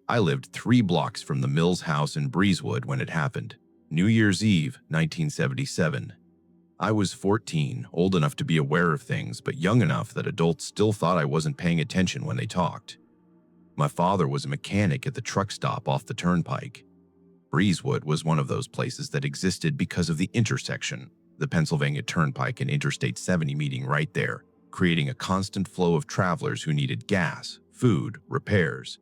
I lived 3 blocks from the Mills house in Breezewood when it happened. New Year's Eve, 1977. I was 14, old enough to be aware of things, but young enough that adults still thought I wasn't paying attention when they talked. My father was a mechanic at the truck stop off the turnpike. Breezewood was one of those places that existed because of the intersection, the Pennsylvania Turnpike and Interstate 70 meeting right there, creating a constant flow of travelers who needed gas, food, repairs.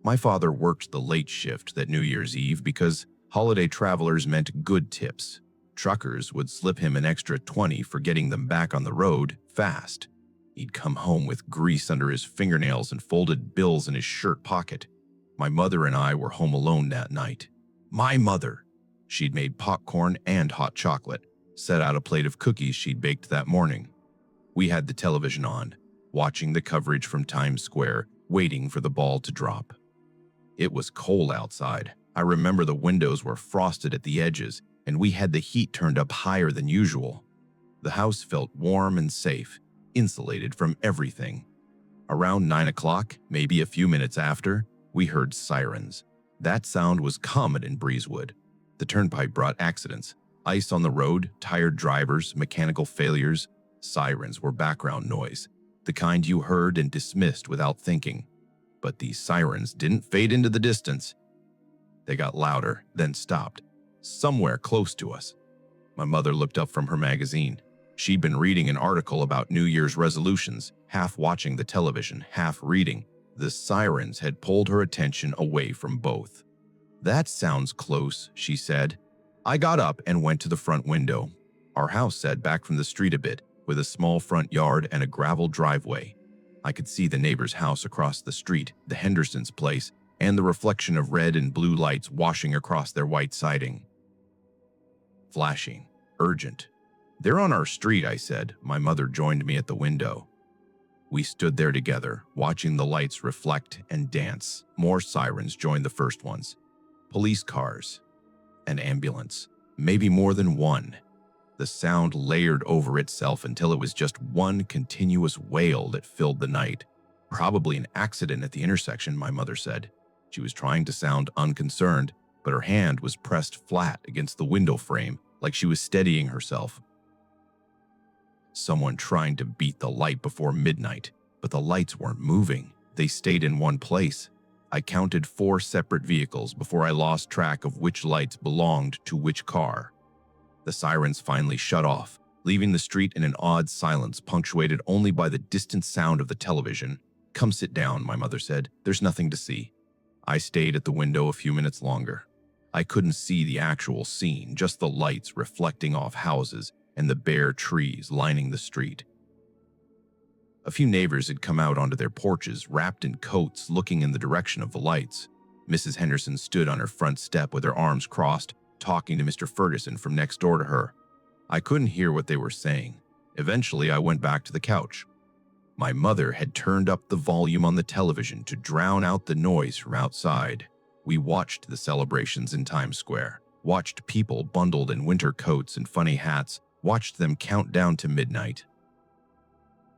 My father worked the late shift that New Year's Eve because holiday travelers meant good tips. Truckers would slip him an extra 20 for getting them back on the road fast. He'd come home with grease under his fingernails and folded bills in his shirt pocket. My mother and I were home alone that night. My mother! She'd made popcorn and hot chocolate, set out a plate of cookies she'd baked that morning. We had the television on, watching the coverage from Times Square, waiting for the ball to drop. It was cold outside. I remember the windows were frosted at the edges, and we had the heat turned up higher than usual. The house felt warm and safe, insulated from everything. Around 9 o'clock, maybe a few minutes after, we heard sirens. That sound was common in Breezewood. The turnpike brought accidents, ice on the road, tired drivers, mechanical failures. Sirens were background noise, the kind you heard and dismissed without thinking. But these sirens didn't fade into the distance. They got louder, then stopped, somewhere close to us. My mother looked up from her magazine. She'd been reading an article about New Year's resolutions, half watching the television, half reading. The sirens had pulled her attention away from both. "That sounds close," she said. I got up and went to the front window. Our house set back from the street a bit, with a small front yard and a gravel driveway. I could see the neighbor's house across the street, the Hendersons' place, and the reflection of red and blue lights washing across their white siding. Flashing. Urgent. "They're on our street," I said. My mother joined me at the window. We stood there together, watching the lights reflect and dance. More sirens joined the first ones. Police cars. An ambulance. Maybe more than one. The sound layered over itself until it was just one continuous wail that filled the night. "Probably an accident at the intersection," my mother said. She was trying to sound unconcerned, but her hand was pressed flat against the window frame, like she was steadying herself. Someone trying to beat the light before midnight, but the lights weren't moving. They stayed in one place. I counted 4 separate vehicles before I lost track of which lights belonged to which car. The sirens finally shut off, leaving the street in an odd silence punctuated only by the distant sound of the television. "Come sit down," my mother said. "There's nothing to see." I stayed at the window a few minutes longer. I couldn't see the actual scene, just the lights reflecting off houses and the bare trees lining the street. A few neighbors had come out onto their porches, wrapped in coats, looking in the direction of the lights. Mrs. Henderson stood on her front step with her arms crossed, talking to Mr. Ferguson from next door to her. I couldn't hear what they were saying. Eventually, I went back to the couch. My mother had turned up the volume on the television to drown out the noise from outside. We watched the celebrations in Times Square, watched people bundled in winter coats and funny hats, watched them count down to midnight.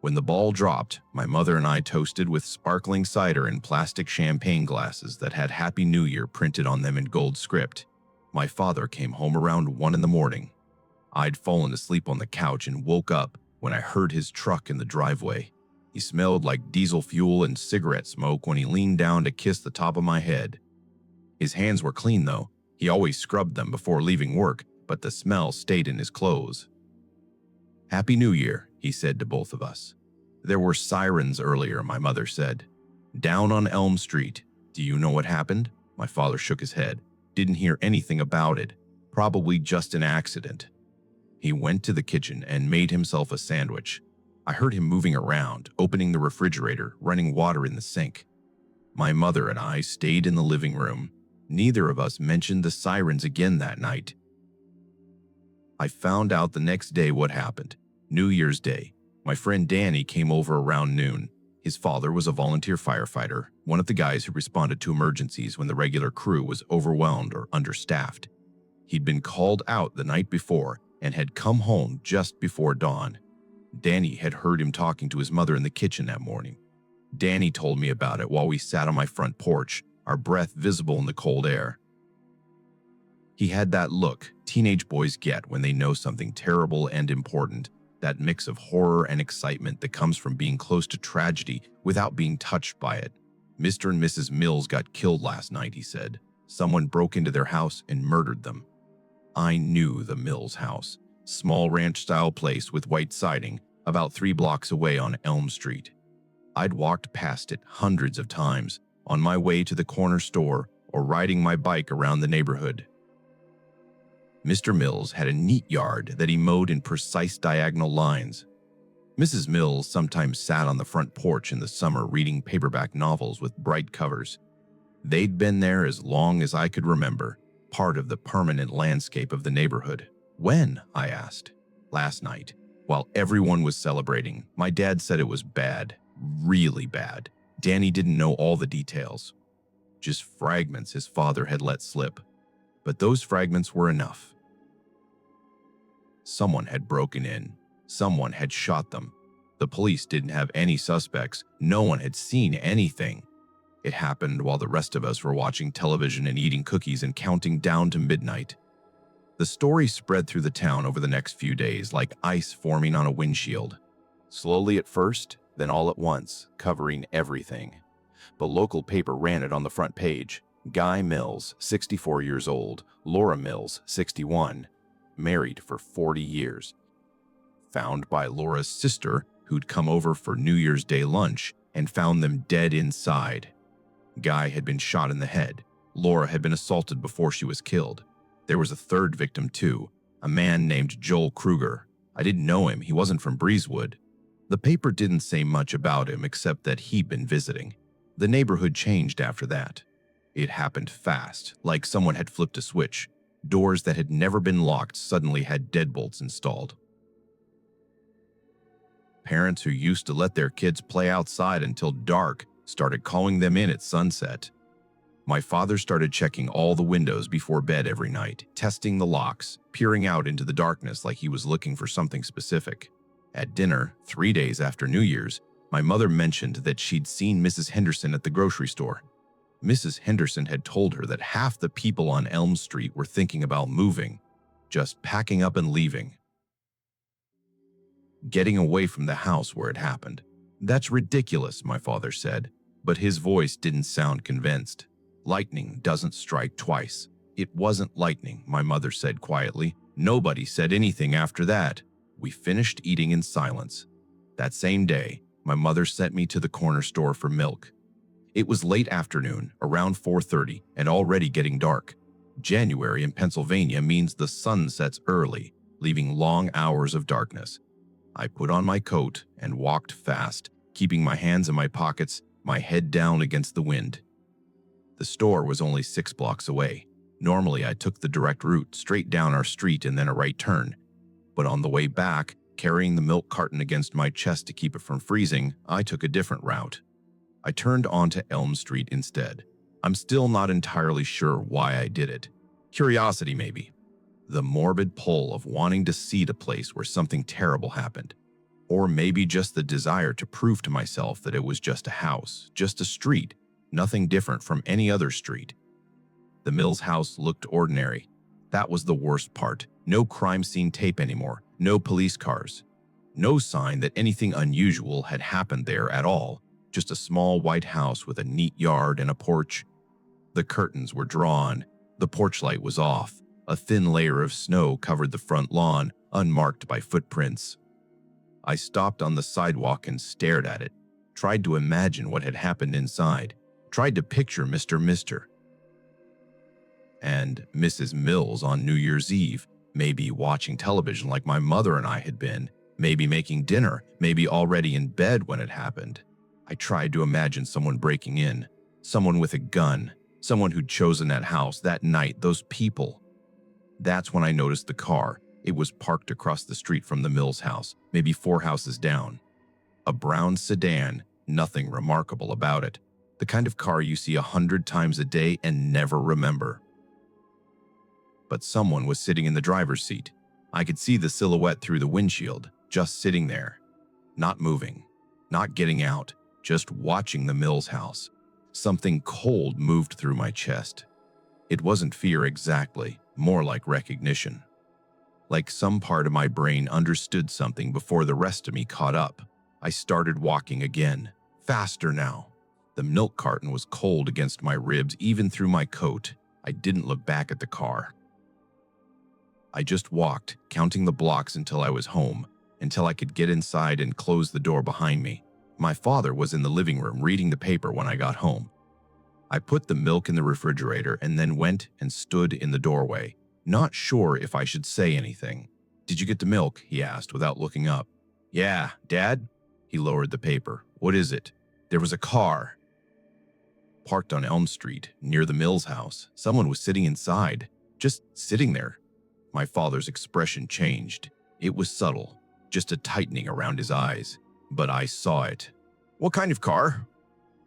When the ball dropped, my mother and I toasted with sparkling cider in plastic champagne glasses that had Happy New Year printed on them in gold script. My father came home around 1 in the morning. I'd fallen asleep on the couch and woke up when I heard his truck in the driveway. He smelled like diesel fuel and cigarette smoke when he leaned down to kiss the top of my head. His hands were clean though. He always scrubbed them before leaving work, but the smell stayed in his clothes. "Happy New Year," he said to both of us. "There were sirens earlier," my mother said. "Down on Elm Street. Do you know what happened?" My father shook his head. "Didn't hear anything about it. Probably just an accident." He went to the kitchen and made himself a sandwich. I heard him moving around, opening the refrigerator, running water in the sink. My mother and I stayed in the living room. Neither of us mentioned the sirens again that night. I found out the next day what happened. New Year's Day. My friend Danny came over around noon. His father was a volunteer firefighter, one of the guys who responded to emergencies when the regular crew was overwhelmed or understaffed. He'd been called out the night before and had come home just before dawn. Danny had heard him talking to his mother in the kitchen that morning. Danny told me about it while we sat on my front porch, our breath visible in the cold air. He had that look teenage boys get when they know something terrible and important, that mix of horror and excitement that comes from being close to tragedy without being touched by it. Mr. and Mrs. Mills got killed last night, he said. Someone broke into their house and murdered them. I knew the Mills house, small ranch-style place with white siding, about 3 blocks away on Elm Street. I'd walked past it hundreds of times, on my way to the corner store or riding my bike around the neighborhood. Mr. Mills had a neat yard that he mowed in precise diagonal lines. Mrs. Mills sometimes sat on the front porch in the summer reading paperback novels with bright covers. They'd been there as long as I could remember, part of the permanent landscape of the neighborhood. When? I asked. Last night, while everyone was celebrating. My dad said it was bad, really bad. Danny didn't know all the details, just fragments his father had let slip. But those fragments were enough. Someone had broken in. Someone had shot them. The police didn't have any suspects. No one had seen anything. It happened while the rest of us were watching television and eating cookies and counting down to midnight. The story spread through the town over the next few days like ice forming on a windshield. Slowly at first, then all at once, covering everything. The local paper ran it on the front page. Guy Mills, 64 years old, Laura Mills, 61, married for 40 years. Found by Laura's sister, who'd come over for New Year's Day lunch and found them dead inside. Guy had been shot in the head. Laura had been assaulted before she was killed. There was a third victim too, a man named Joel Kruger. I didn't know him, he wasn't from Breezewood. The paper didn't say much about him except that he'd been visiting. The neighborhood changed after that. It happened fast, like someone had flipped a switch. Doors that had never been locked suddenly had deadbolts installed. Parents who used to let their kids play outside until dark started calling them in at sunset. My father started checking all the windows before bed every night, testing the locks, peering out into the darkness like he was looking for something specific. At dinner, 3 days after New Year's, my mother mentioned that she'd seen Mrs. Henderson at the grocery store. Mrs. Henderson had told her that half the people on Elm Street were thinking about moving, just packing up and leaving. Getting away from the house where it happened. That's ridiculous, my father said, but his voice didn't sound convinced. Lightning doesn't strike twice. It wasn't lightning, my mother said quietly. Nobody said anything after that. We finished eating in silence. That same day, my mother sent me to the corner store for milk. It was late afternoon, around 4:30, and already getting dark. January in Pennsylvania means the sun sets early, leaving long hours of darkness. I put on my coat and walked fast, keeping my hands in my pockets, my head down against the wind. The store was only 6 blocks away. Normally, I took the direct route straight down our street and then a right turn. But on the way back, carrying the milk carton against my chest to keep it from freezing, I took a different route. I turned onto Elm Street instead. I'm still not entirely sure why I did it. Curiosity, maybe. The morbid pull of wanting to see the place where something terrible happened. Or maybe just the desire to prove to myself that it was just a house, just a street, nothing different from any other street. The Mills house looked ordinary. That was the worst part. No crime scene tape anymore, no police cars. No sign that anything unusual had happened there at all. Just a small white house with a neat yard and a porch. The curtains were drawn. The porch light was off. A thin layer of snow covered the front lawn, unmarked by footprints. I stopped on the sidewalk and stared at it, tried to imagine what had happened inside, tried to picture Mr. and Mrs. Mills on New Year's Eve, maybe watching television like my mother and I had been, maybe making dinner, maybe already in bed when it happened. I tried to imagine someone breaking in, someone with a gun, someone who'd chosen that house, that night, those people. That's when I noticed the car. It was parked across the street from the Mills house, maybe 4 houses down. A brown sedan, nothing remarkable about it. The kind of car you see 100 times a day and never remember. But someone was sitting in the driver's seat. I could see the silhouette through the windshield, just sitting there, not moving, not getting out. just watching the Mills house. Something cold moved through my chest. It wasn't fear exactly, more like recognition. Like some part of my brain understood something before the rest of me caught up. I started walking again, faster now. The milk carton was cold against my ribs, even through my coat. I didn't look back at the car. I just walked, counting the blocks until I was home, until I could get inside and close the door behind me. My father was in the living room reading the paper when I got home. I put the milk in the refrigerator and then went and stood in the doorway, not sure if I should say anything. "Did you get the milk?" he asked without looking up. "Yeah, Dad?" He lowered the paper. "What is it?" "There was a car parked on Elm Street, near the Mills house. Someone was sitting inside, just sitting there." My father's expression changed. It was subtle, just a tightening around his eyes, but I saw it. "What kind of car?"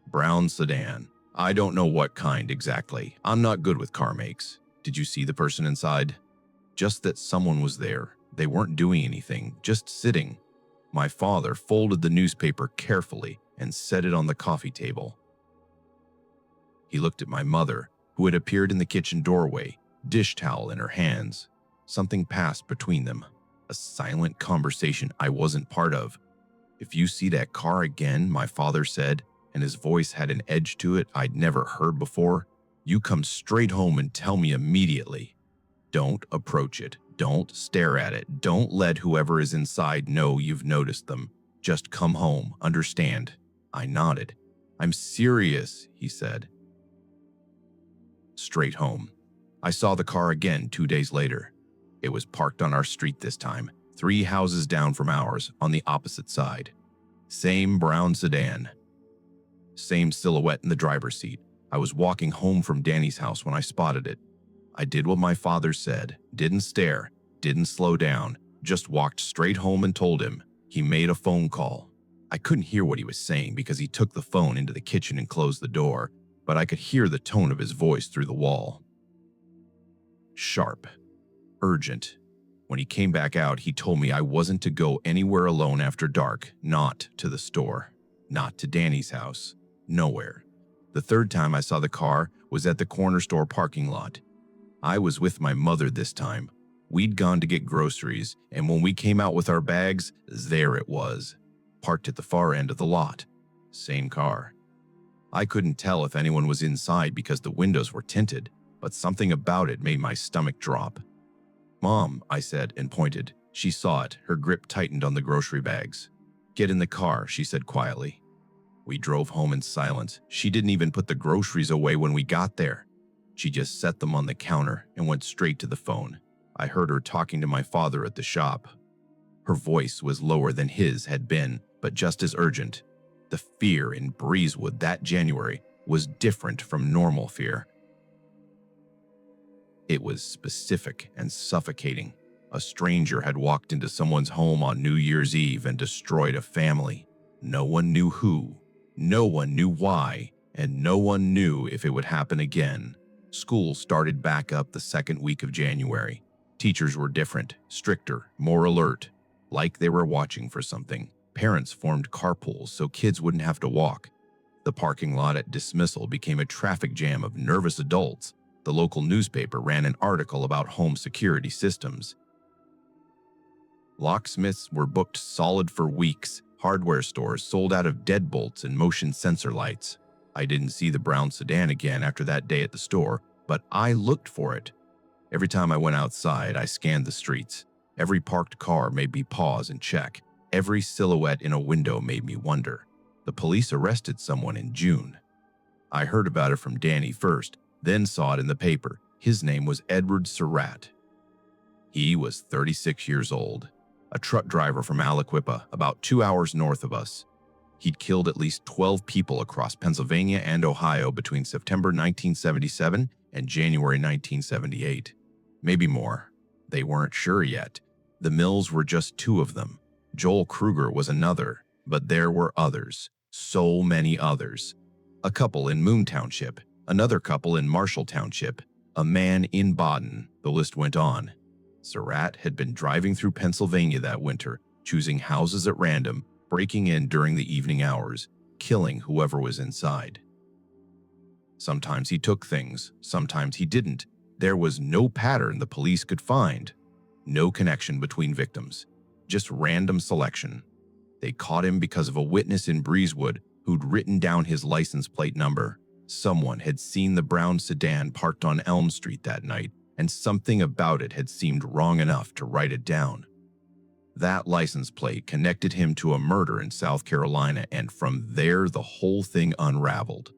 "Brown sedan. I don't know what kind exactly. I'm not good with car makes." "Did you see the person inside?" "Just that someone was there. They weren't doing anything, just sitting." My father folded the newspaper carefully and set it on the coffee table. He looked at my mother, who had appeared in the kitchen doorway, dish towel in her hands. Something passed between them, a silent conversation I wasn't part of. "If you see that car again," my father said, and his voice had an edge to it I'd never heard before, "you come straight home and tell me immediately. Don't approach it. Don't stare at it. Don't let whoever is inside know you've noticed them. Just come home, understand?" I nodded. "I'm serious," he said. Straight home. I saw the car again 2 days later. It was parked on our street this time, 3 houses down from ours, on the opposite side. Same brown sedan. Same silhouette in the driver's seat. I was walking home from Danny's house when I spotted it. I did what my father said, didn't stare, didn't slow down, just walked straight home and told him. He made a phone call. I couldn't hear what he was saying because he took the phone into the kitchen and closed the door, but I could hear the tone of his voice through the wall. Sharp. Urgent. When he came back out, he told me I wasn't to go anywhere alone after dark, not to the store, not to Danny's house, nowhere. The third time I saw the car was at the corner store parking lot. I was with my mother this time. We'd gone to get groceries, and when we came out with our bags, there it was, parked at the far end of the lot. Same car. I couldn't tell if anyone was inside because the windows were tinted, but something about it made my stomach drop. "Mom," I said and pointed. She saw it, her grip tightened on the grocery bags. "Get in the car," she said quietly. We drove home in silence. She didn't even put the groceries away when we got there. She just set them on the counter and went straight to the phone. I heard her talking to my father at the shop. Her voice was lower than his had been, but just as urgent. The fear in Breezewood that January was different from normal fear. It was specific and suffocating. A stranger had walked into someone's home on New Year's Eve and destroyed a family. No one knew who, no one knew why, and no one knew if it would happen again. School started back up the second week of January. Teachers were different, stricter, more alert, like they were watching for something. Parents formed carpools so kids wouldn't have to walk. The parking lot at dismissal became a traffic jam of nervous adults. The local newspaper ran an article about home security systems. Locksmiths were booked solid for weeks. Hardware stores sold out of deadbolts and motion sensor lights. I didn't see the brown sedan again after that day at the store, but I looked for it. Every time I went outside, I scanned the streets. Every parked car made me pause and check. Every silhouette in a window made me wonder. The police arrested someone in June. I heard about it from Danny first, then saw it in the paper. His name was Edward Surratt. He was 36 years old, a truck driver from Aliquippa, about 2 hours north of us. He'd killed at least 12 people across Pennsylvania and Ohio between September 1977 and January 1978. Maybe more. They weren't sure yet. The Mills were just 2 of them. Joel Kruger was another, but there were others, so many others. A couple in Moon Township, another couple in Marshall Township, a man in Baden, the list went on. Surratt had been driving through Pennsylvania that winter, choosing houses at random, breaking in during the evening hours, killing whoever was inside. Sometimes he took things, sometimes he didn't. There was no pattern the police could find. No connection between victims. Just random selection. They caught him because of a witness in Breezewood who'd written down his license plate number. Someone had seen the brown sedan parked on Elm Street that night, and something about it had seemed wrong enough to write it down. That license plate connected him to a murder in South Carolina, and from there the whole thing unraveled.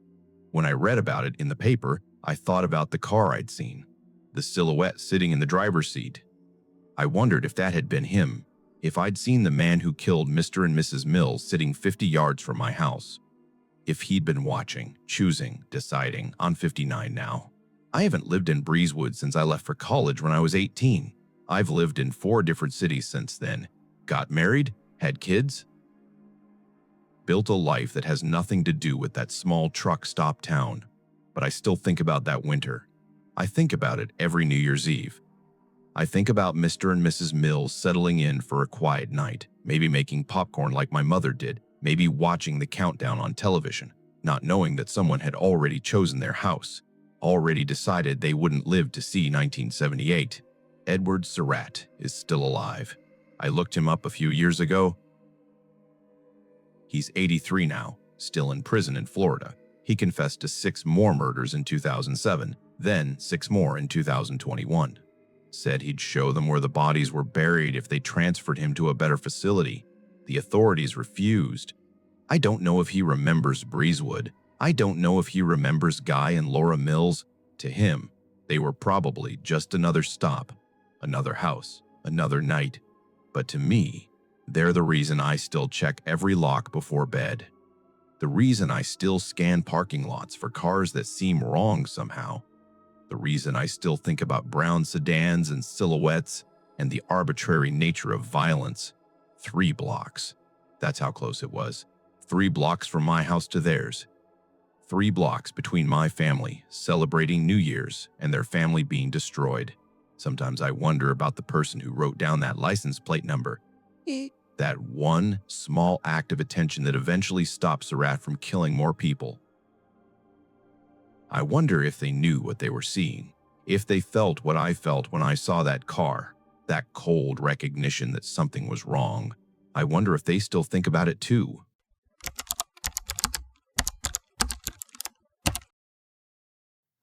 When I read about it in the paper, I thought about the car I'd seen, the silhouette sitting in the driver's seat. I wondered if that had been him, if I'd seen the man who killed Mr. and Mrs. Mills sitting 50 yards from my house. If he'd been watching, choosing, deciding. I'm 59 now. I haven't lived in Breezewood since I left for college when I was 18. I've lived in 4 different cities since then. Got married, had kids, built a life that has nothing to do with that small truck stop town. But I still think about that winter. I think about it every New Year's Eve. I think about Mr. and Mrs. Mills settling in for a quiet night, maybe making popcorn like my mother did, maybe watching the countdown on television, not knowing that someone had already chosen their house, already decided they wouldn't live to see 1978. Edward Surratt is still alive. I looked him up a few years ago. He's 83 now, still in prison in Florida. He confessed to 6 more murders in 2007, then 6 more in 2021. Said he'd show them where the bodies were buried if they transferred him to a better facility. The authorities refused. I don't know if he remembers Breezewood. I don't know if he remembers Guy and Laura Mills. To him, they were probably just another stop, another house, another night. But to me, they're the reason I still check every lock before bed. The reason I still scan parking lots for cars that seem wrong somehow. The reason I still think about brown sedans and silhouettes and the arbitrary nature of violence. 3 blocks. That's how close it was. 3 blocks from my house to theirs. 3 blocks between my family celebrating New Year's and their family being destroyed. Sometimes I wonder about the person who wrote down that license plate number. That one small act of attention that eventually stopped Surratt from killing more people. I wonder if they knew what they were seeing, if they felt what I felt when I saw that car, that cold recognition that something was wrong. I wonder if they still think about it too.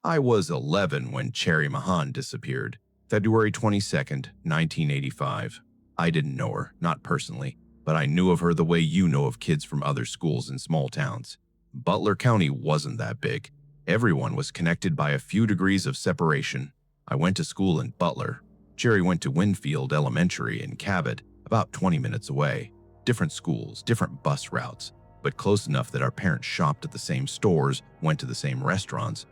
I was 11 when Cherrie Mahan disappeared, February 22nd, 1985. I didn't know her, not personally, but I knew of her the way you know of kids from other schools in small towns. Butler County wasn't that big. Everyone was connected by a few degrees of separation. I went to school in Butler. Cherrie went to Winfield Elementary in Cabot, about 20 minutes away. Different schools, different bus routes, but close enough that our parents shopped at the same stores, went to the same restaurants.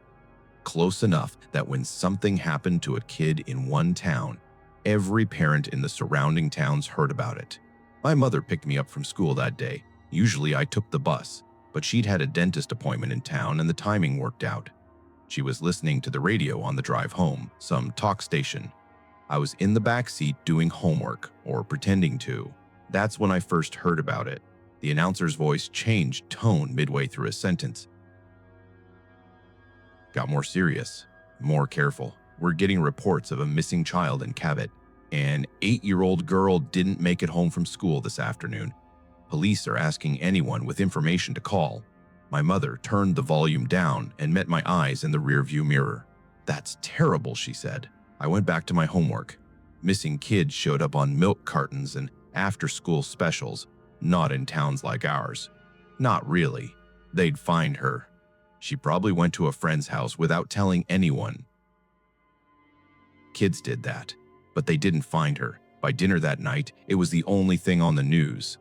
Close enough that when something happened to a kid in one town, every parent in the surrounding towns heard about it. My mother picked me up from school that day. Usually I took the bus, but she'd had a dentist appointment in town and the timing worked out. She was listening to the radio on the drive home, some talk station. I was in the back seat doing homework, or pretending to. That's when I first heard about it. The announcer's voice changed tone midway through a sentence. Got more serious, more careful. We're getting reports of a missing child in Cabot. An 8-year-old girl didn't make it home from school this afternoon. Police are asking anyone with information to call. My mother turned the volume down and met my eyes in the rearview mirror. That's terrible, she said. I went back to my homework. Missing kids showed up on milk cartons and after-school specials, not in towns like ours. Not really. They'd find her. She probably went to a friend's house without telling anyone. Kids did that, but they didn't find her. By dinner that night, it was the only thing on the news.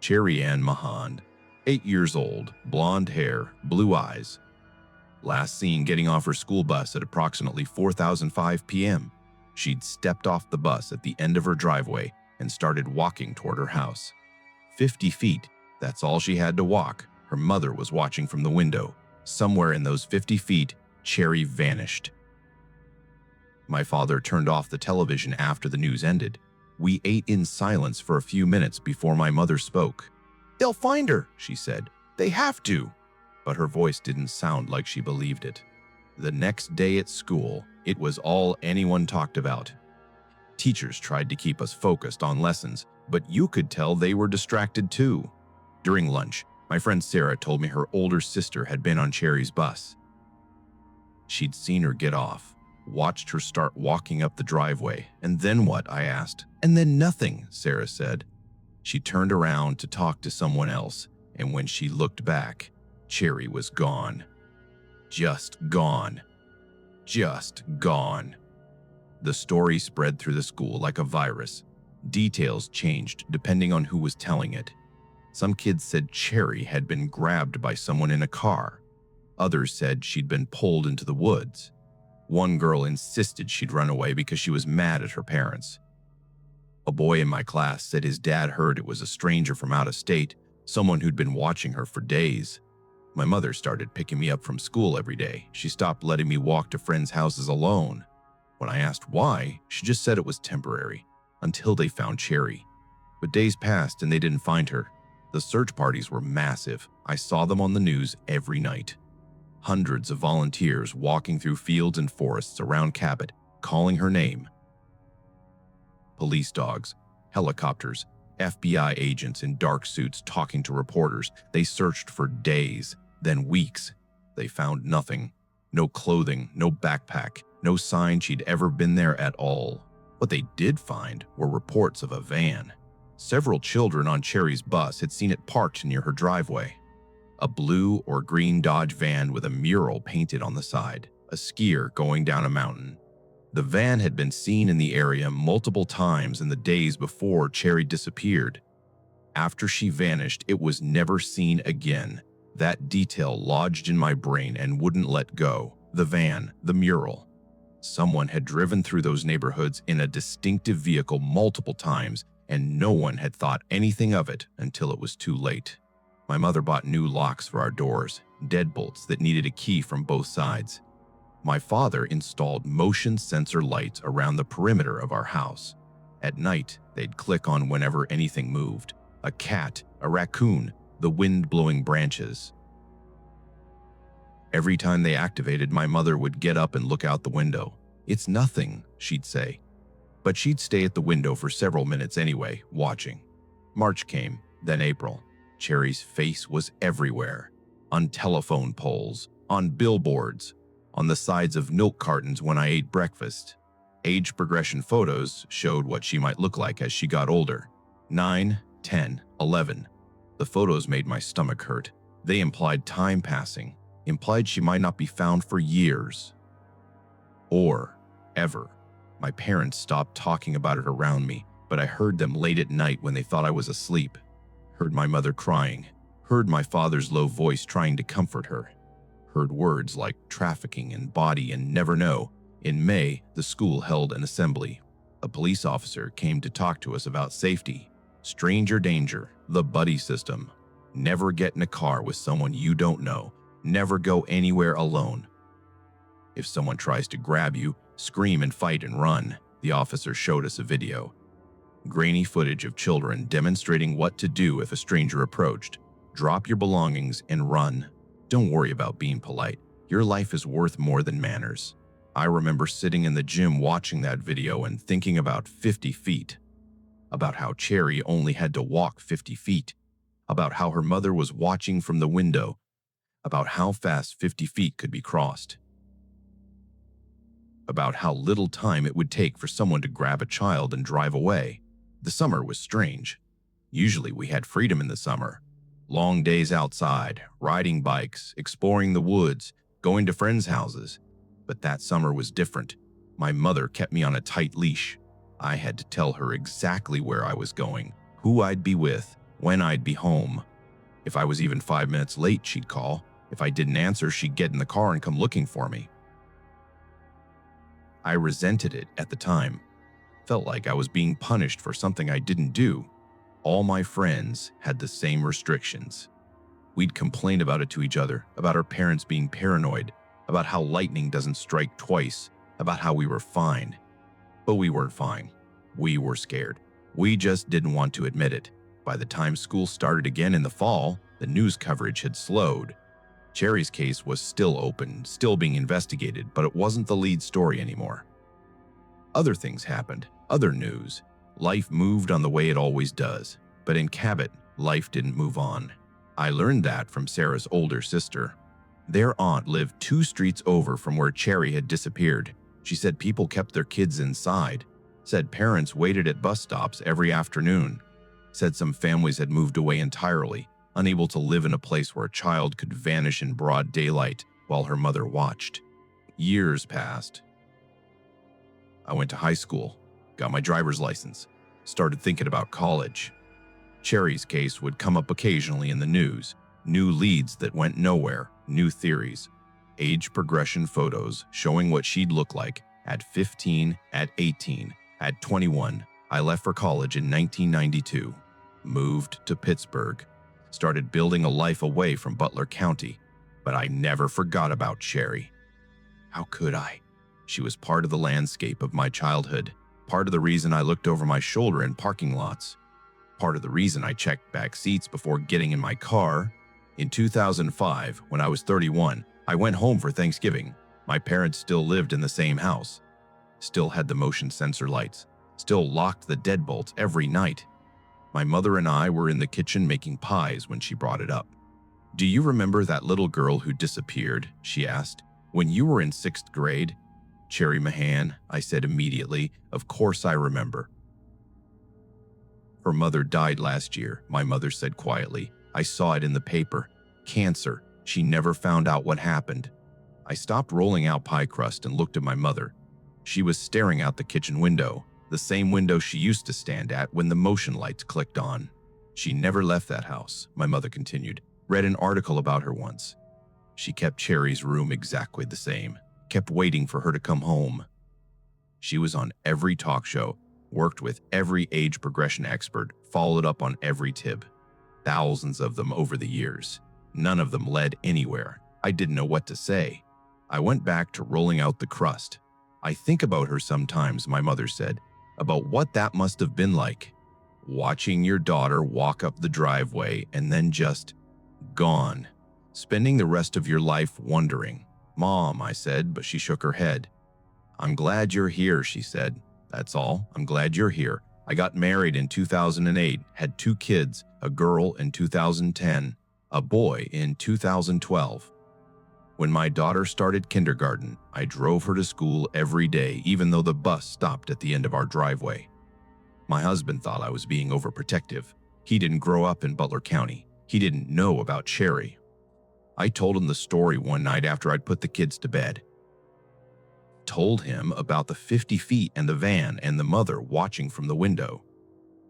Cherrie Mahan, 8 years old, blonde hair, blue eyes. Last seen getting off her school bus at approximately 4:05 p.m. She'd stepped off the bus at the end of her driveway and started walking toward her house. 50 feet, that's all she had to walk. Her mother was watching from the window. Somewhere in those 50 feet, Cherrie vanished. My father turned off the television after the news ended. We ate in silence for a few minutes before my mother spoke. "They'll find her," she said. They have to." But her voice didn't sound like she believed it. The next day at school, it was all anyone talked about. Teachers tried to keep us focused on lessons, but you could tell they were distracted too. During lunch, my friend Sarah told me her older sister had been on Cherrie's bus. She'd seen her get off, watched her start walking up the driveway, and then what, I asked. And then nothing, Sarah said. She turned around to talk to someone else, and when she looked back, Cherrie was gone. Just gone. Just gone. The story spread through the school like a virus. Details changed depending on who was telling it. Some kids said Cherrie had been grabbed by someone in a car. Others said she'd been pulled into the woods. One girl insisted she'd run away because she was mad at her parents. A boy in my class said his dad heard it was a stranger from out of state, someone who'd been watching her for days. My mother started picking me up from school every day. She stopped letting me walk to friends' houses alone. When I asked why, she just said it was temporary, until they found Cherrie. But days passed and they didn't find her. The search parties were massive. I saw them on the news every night. Hundreds of volunteers walking through fields and forests around Cabot, calling her name. Police dogs, helicopters, FBI agents in dark suits talking to reporters. They searched for days, then weeks. They found nothing. No clothing, no backpack, no sign she'd ever been there at all. What they did find were reports of a van. Several children on Cherrie's bus had seen it parked near her driveway. A blue or green Dodge van with a mural painted on the side, a skier going down a mountain. The van had been seen in the area multiple times in the days before Cherrie disappeared. After she vanished, it was never seen again. That detail lodged in my brain and wouldn't let go. The van, the mural. Someone had driven through those neighborhoods in a distinctive vehicle multiple times, and no one had thought anything of it until it was too late. My mother bought new locks for our doors, deadbolts that needed a key from both sides. My father installed motion sensor lights around the perimeter of our house. At night, they'd click on whenever anything moved. A cat, a raccoon, the wind blowing branches. Every time they activated, my mother would get up and look out the window. "It's nothing," she'd say. But she'd stay at the window for several minutes anyway, watching. March came, then April. Cherrie's face was everywhere. On telephone poles, on billboards, on the sides of milk cartons when I ate breakfast. Age progression photos showed what she might look like as she got older. 9, 10, 11. The photos made my stomach hurt. They implied time passing, implied she might not be found for years. Or ever. My parents stopped talking about it around me, but I heard them late at night when they thought I was asleep. Heard my mother crying. Heard my father's low voice trying to comfort her. Heard words like trafficking and body and never know. In May, the school held an assembly. A police officer came to talk to us about safety. Stranger danger, the buddy system. Never get in a car with someone you don't know. Never go anywhere alone. If someone tries to grab you, scream and fight and run. The officer showed us a video. Grainy footage of children demonstrating what to do if a stranger approached. Drop your belongings and run. Don't worry about being polite. Your life is worth more than manners. I remember sitting in the gym watching that video and thinking about 50 feet. About how Cherrie only had to walk 50 feet. About how her mother was watching from the window. About how fast 50 feet could be crossed. About how little time it would take for someone to grab a child and drive away. The summer was strange. Usually we had freedom in the summer. Long days outside, riding bikes, exploring the woods, going to friends' houses. But that summer was different. My mother kept me on a tight leash. I had to tell her exactly where I was going, who I'd be with, when I'd be home. If I was even 5 minutes late, she'd call. If I didn't answer, she'd get in the car and come looking for me. I resented it at the time. Felt like I was being punished for something I didn't do. All my friends had the same restrictions. We'd complain about it to each other, about our parents being paranoid, about how lightning doesn't strike twice, about how we were fine. But we weren't fine. We were scared. We just didn't want to admit it. By the time school started again in the fall, the news coverage had slowed. Cherrie's case was still open, still being investigated, but it wasn't the lead story anymore. Other things happened, other news. Life moved on the way it always does, but in Cabot, life didn't move on. I learned that from Sarah's older sister. Their aunt lived 2 streets over from where Cherrie had disappeared. She said people kept their kids inside, said parents waited at bus stops every afternoon, said some families had moved away entirely, unable to live in a place where a child could vanish in broad daylight while her mother watched. Years passed. I went to high school, got my driver's license, started thinking about college. Cherrie's case would come up occasionally in the news, new leads that went nowhere, new theories, age progression photos showing what she'd look like at 15, at 18, at 21. I left for college in 1992, moved to Pittsburgh, started building a life away from Butler County, but I never forgot about Cherrie. How could I? She was part of the landscape of my childhood, part of the reason I looked over my shoulder in parking lots, part of the reason I checked back seats before getting in my car. In 2005, when I was 31, I went home for Thanksgiving. My parents still lived in the same house, still had the motion sensor lights, still locked the deadbolts every night. My mother and I were in the kitchen making pies when she brought it up. "Do you remember that little girl who disappeared?" she asked. "When you were in 6th grade?" "Cherrie Mahan," I said immediately. "Of course I remember." "Her mother died last year," my mother said quietly. "I saw it in the paper. Cancer. She never found out what happened." I stopped rolling out pie crust and looked at my mother. She was staring out the kitchen window, the same window she used to stand at when the motion lights clicked on. "She never left that house," my mother continued. "Read an article about her once. She kept Cherrie's room exactly the same, kept waiting for her to come home. She was on every talk show, worked with every age progression expert, followed up on every tip. Thousands of them over the years. None of them led anywhere. I didn't know what to say. I went back to rolling out the crust. "I think about her sometimes," my mother said, "about what that must have been like. Watching your daughter walk up the driveway and then just gone. Spending the rest of your life wondering." "Mom," I said, but she shook her head. "I'm glad you're here," she said. "That's all. I'm glad you're here. I got married in 2008, had 2 kids, a girl in 2010, a boy in 2012. When my daughter started kindergarten, I drove her to school every day, even though the bus stopped at the end of our driveway. My husband thought I was being overprotective. He didn't grow up in Butler County. He didn't know about Cherrie. I told him the story one night after I'd put the kids to bed. Told him about the 50 feet and the van and the mother watching from the window.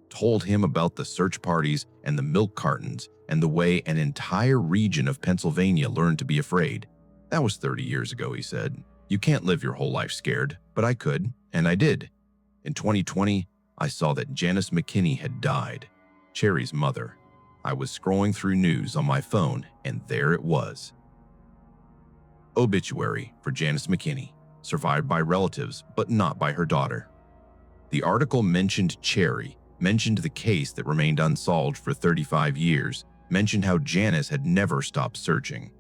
Told him about the search parties and the milk cartons and the way an entire region of Pennsylvania learned to be afraid. That was 30 years ago, he said. You can't live your whole life scared, but I could, and I did. In 2020, I saw that Janice McKinney had died, Cherrie's mother. I was scrolling through news on my phone, and there it was. Obituary for Janice McKinney, survived by relatives, but not by her daughter. The article mentioned Cherrie, mentioned the case that remained unsolved for 35 years, mentioned how Janice had never stopped searching.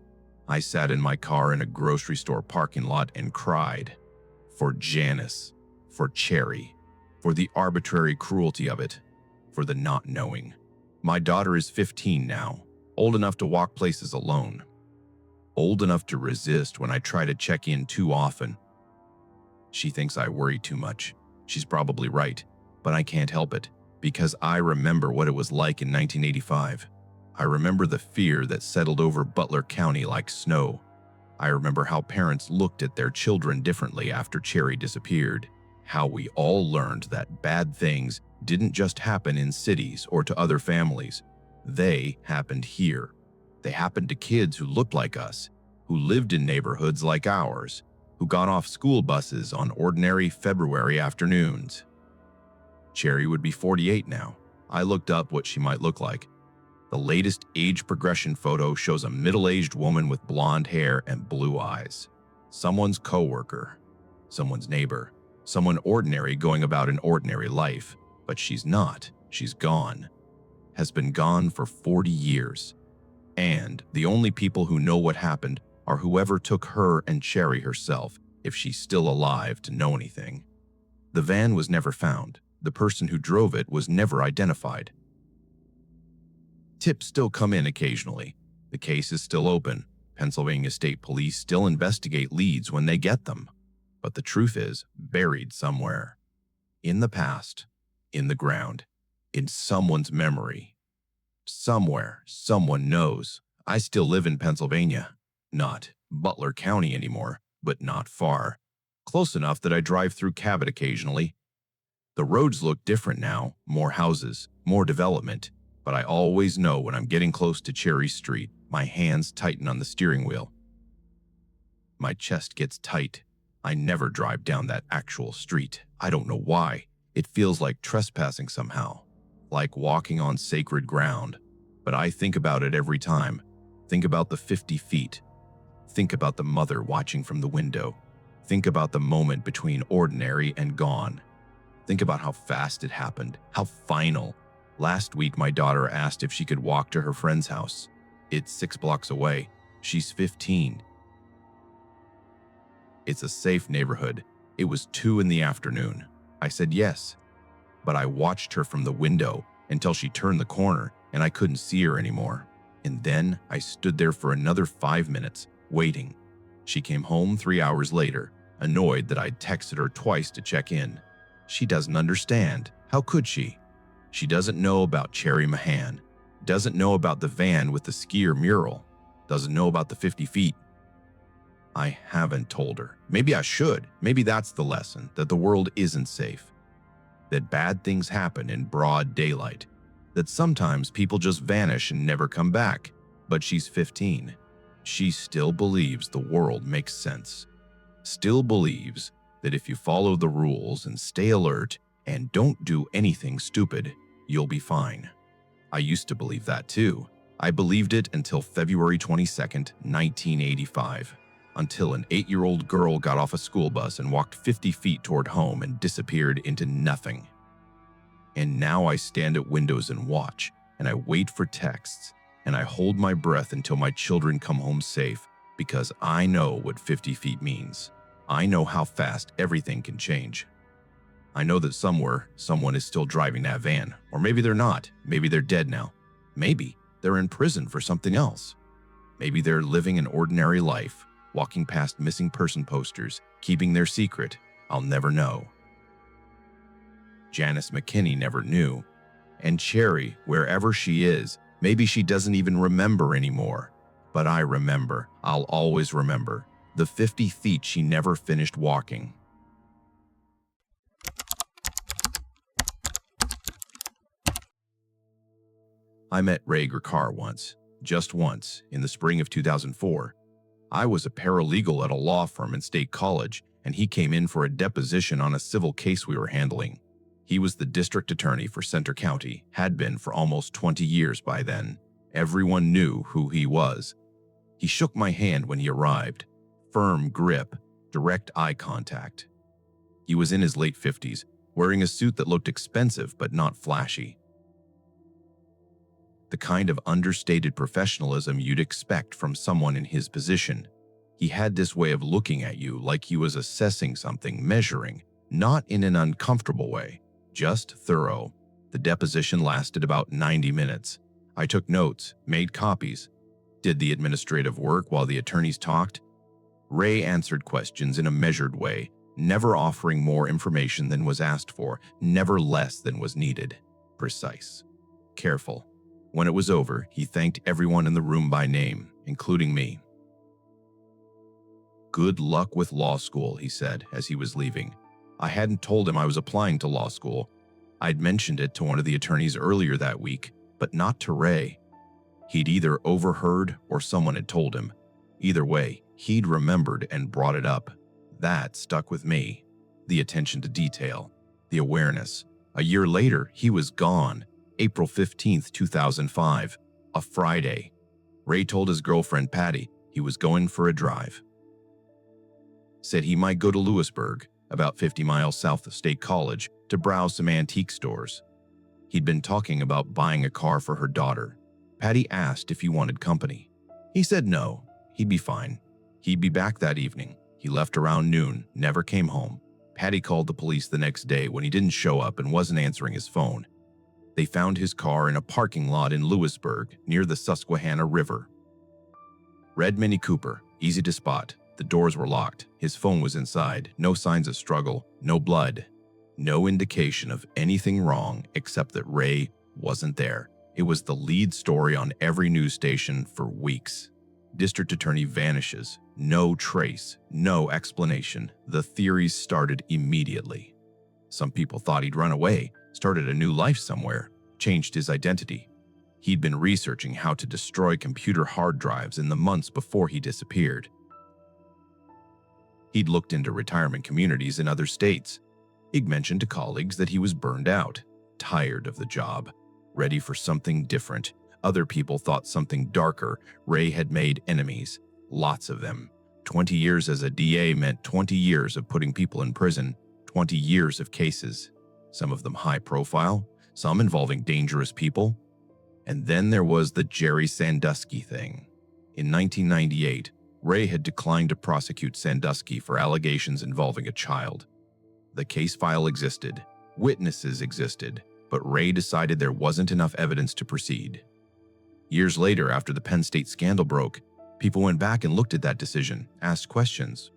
I sat in my car in a grocery store parking lot and cried. For Janice, for Cherrie, for the arbitrary cruelty of it, for the not knowing. My daughter is 15 now, old enough to walk places alone. Old enough to resist when I try to check in too often. She thinks I worry too much. She's probably right, but I can't help it, because I remember what it was like in 1985. I remember the fear that settled over Butler County like snow. I remember how parents looked at their children differently after Cherrie disappeared, how we all learned that bad things didn't just happen in cities or to other families. They happened here. They happened to kids who looked like us, who lived in neighborhoods like ours, who got off school buses on ordinary February afternoons. Cherrie would be 48 now. I looked up what she might look like. The latest age progression photo shows a middle-aged woman with blonde hair and blue eyes. Someone's coworker, someone's neighbor, someone ordinary going about an ordinary life, but she's not. She's gone. has been gone for 40 years. And the only people who know what happened are whoever took her and Cherrie herself, if she's still alive to know anything. The van was never found. The person who drove it was never identified. Tips still come in occasionally. The case is still open. Pennsylvania State Police still investigate leads when they get them. But the truth is buried somewhere. In the past, in the ground, in someone's memory. Somewhere, someone knows. I still live in Pennsylvania. Not Butler County anymore, but not far. Close enough that I drive through Cabot occasionally. The roads look different now, more houses, more development, but I always know when I'm getting close to Cherrie Street, my hands tighten on the steering wheel. My chest gets tight. I never drive down that actual street. I don't know why. It feels like trespassing somehow, like walking on sacred ground. But I think about it every time. Think about the 50 feet. Think about the mother watching from the window. Think about the moment between ordinary and gone. Think about how fast it happened, how final. Last week, my daughter asked if she could walk to her friend's house. It's 6 blocks away. She's 15. It's a safe neighborhood. It was 2 in the afternoon. I said yes, but I watched her from the window until she turned the corner and I couldn't see her anymore. And then I stood there for another 5 minutes, waiting. She came home 3 hours later, annoyed that I'd texted her twice to check in. She doesn't understand. How could she? She doesn't know about Cherrie Mahan, doesn't know about the van with the skier mural, doesn't know about the 50 feet. I haven't told her. Maybe I should. Maybe that's the lesson, that the world isn't safe, that bad things happen in broad daylight, that sometimes people just vanish and never come back. But she's 15. She still believes the world makes sense, still believes that if you follow the rules and stay alert and don't do anything stupid, you'll be fine. I used to believe that too. I believed it until February 22nd, 1985, until an 8-year-old girl got off a school bus and walked 50 feet toward home and disappeared into nothing. And now I stand at windows and watch, and I wait for texts, and I hold my breath until my children come home safe, because I know what 50 feet means. I know how fast everything can change. I know that somewhere, someone is still driving that van, or maybe they're not. Maybe they're dead now. Maybe they're in prison for something else. Maybe they're living an ordinary life, walking past missing person posters, keeping their secret. I'll never know. Janice McKinney never knew. And Cherrie, wherever she is, maybe she doesn't even remember anymore. But I remember. I'll always remember. The 50 feet she never finished walking. I met Ray Gricar once, just once, in the spring of 2004. I was a paralegal at a law firm in State College, and he came in for a deposition on a civil case we were handling. He was the district attorney for Center County, had been for almost 20 years by then. Everyone knew who he was. He shook my hand when he arrived. Firm grip, direct eye contact. He was in his late 50s, wearing a suit that looked expensive but not flashy. The kind of understated professionalism you'd expect from someone in his position. He had this way of looking at you like he was assessing something, measuring, not in an uncomfortable way, just thorough. The deposition lasted about 90 minutes. I took notes, made copies, did the administrative work while the attorneys talked. Ray answered questions in a measured way, never offering more information than was asked for, never less than was needed. Precise. Careful. When it was over, he thanked everyone in the room by name, including me. "Good luck with law school," he said as he was leaving. I hadn't told him I was applying to law school. I'd mentioned it to one of the attorneys earlier that week, but not to Ray. He'd either overheard or someone had told him. Either way, he'd remembered and brought it up. That stuck with me. The attention to detail, the awareness. A year later, he was gone. April 15th, 2005, a Friday. Ray told his girlfriend Patty he was going for a drive. Said he might go to Lewisburg, about 50 miles south of State College, to browse some antique stores. He'd been talking about buying a car for her daughter. Patty asked if he wanted company. He said no, he'd be fine. He'd be back that evening. He left around noon, never came home. Patty called the police the next day when he didn't show up and wasn't answering his phone. They found his car in a parking lot in Lewisburg, near the Susquehanna River. Red Mini Cooper, easy to spot. The doors were locked. His phone was inside. No signs of struggle, no blood. No indication of anything wrong except that Ray wasn't there. It was the lead story on every news station for weeks. District Attorney vanishes. No trace, no explanation. The theories started immediately. Some people thought he'd run away, started a new life somewhere, changed his identity. He'd been researching how to destroy computer hard drives in the months before he disappeared. He'd looked into retirement communities in other states. He'd mentioned to colleagues that he was burned out, tired of the job, ready for something different. Other people thought something darker. Ray had made enemies, lots of them. 20 years as a DA meant 20 years of putting people in prison, 20 years of cases, some of them high profile, some involving dangerous people. And then there was the Jerry Sandusky thing. In 1998, Ray had declined to prosecute Sandusky for allegations involving a child. The case file existed, witnesses existed, but Ray decided there wasn't enough evidence to proceed. Years later, after the Penn State scandal broke, people went back and looked at that decision, asked questions,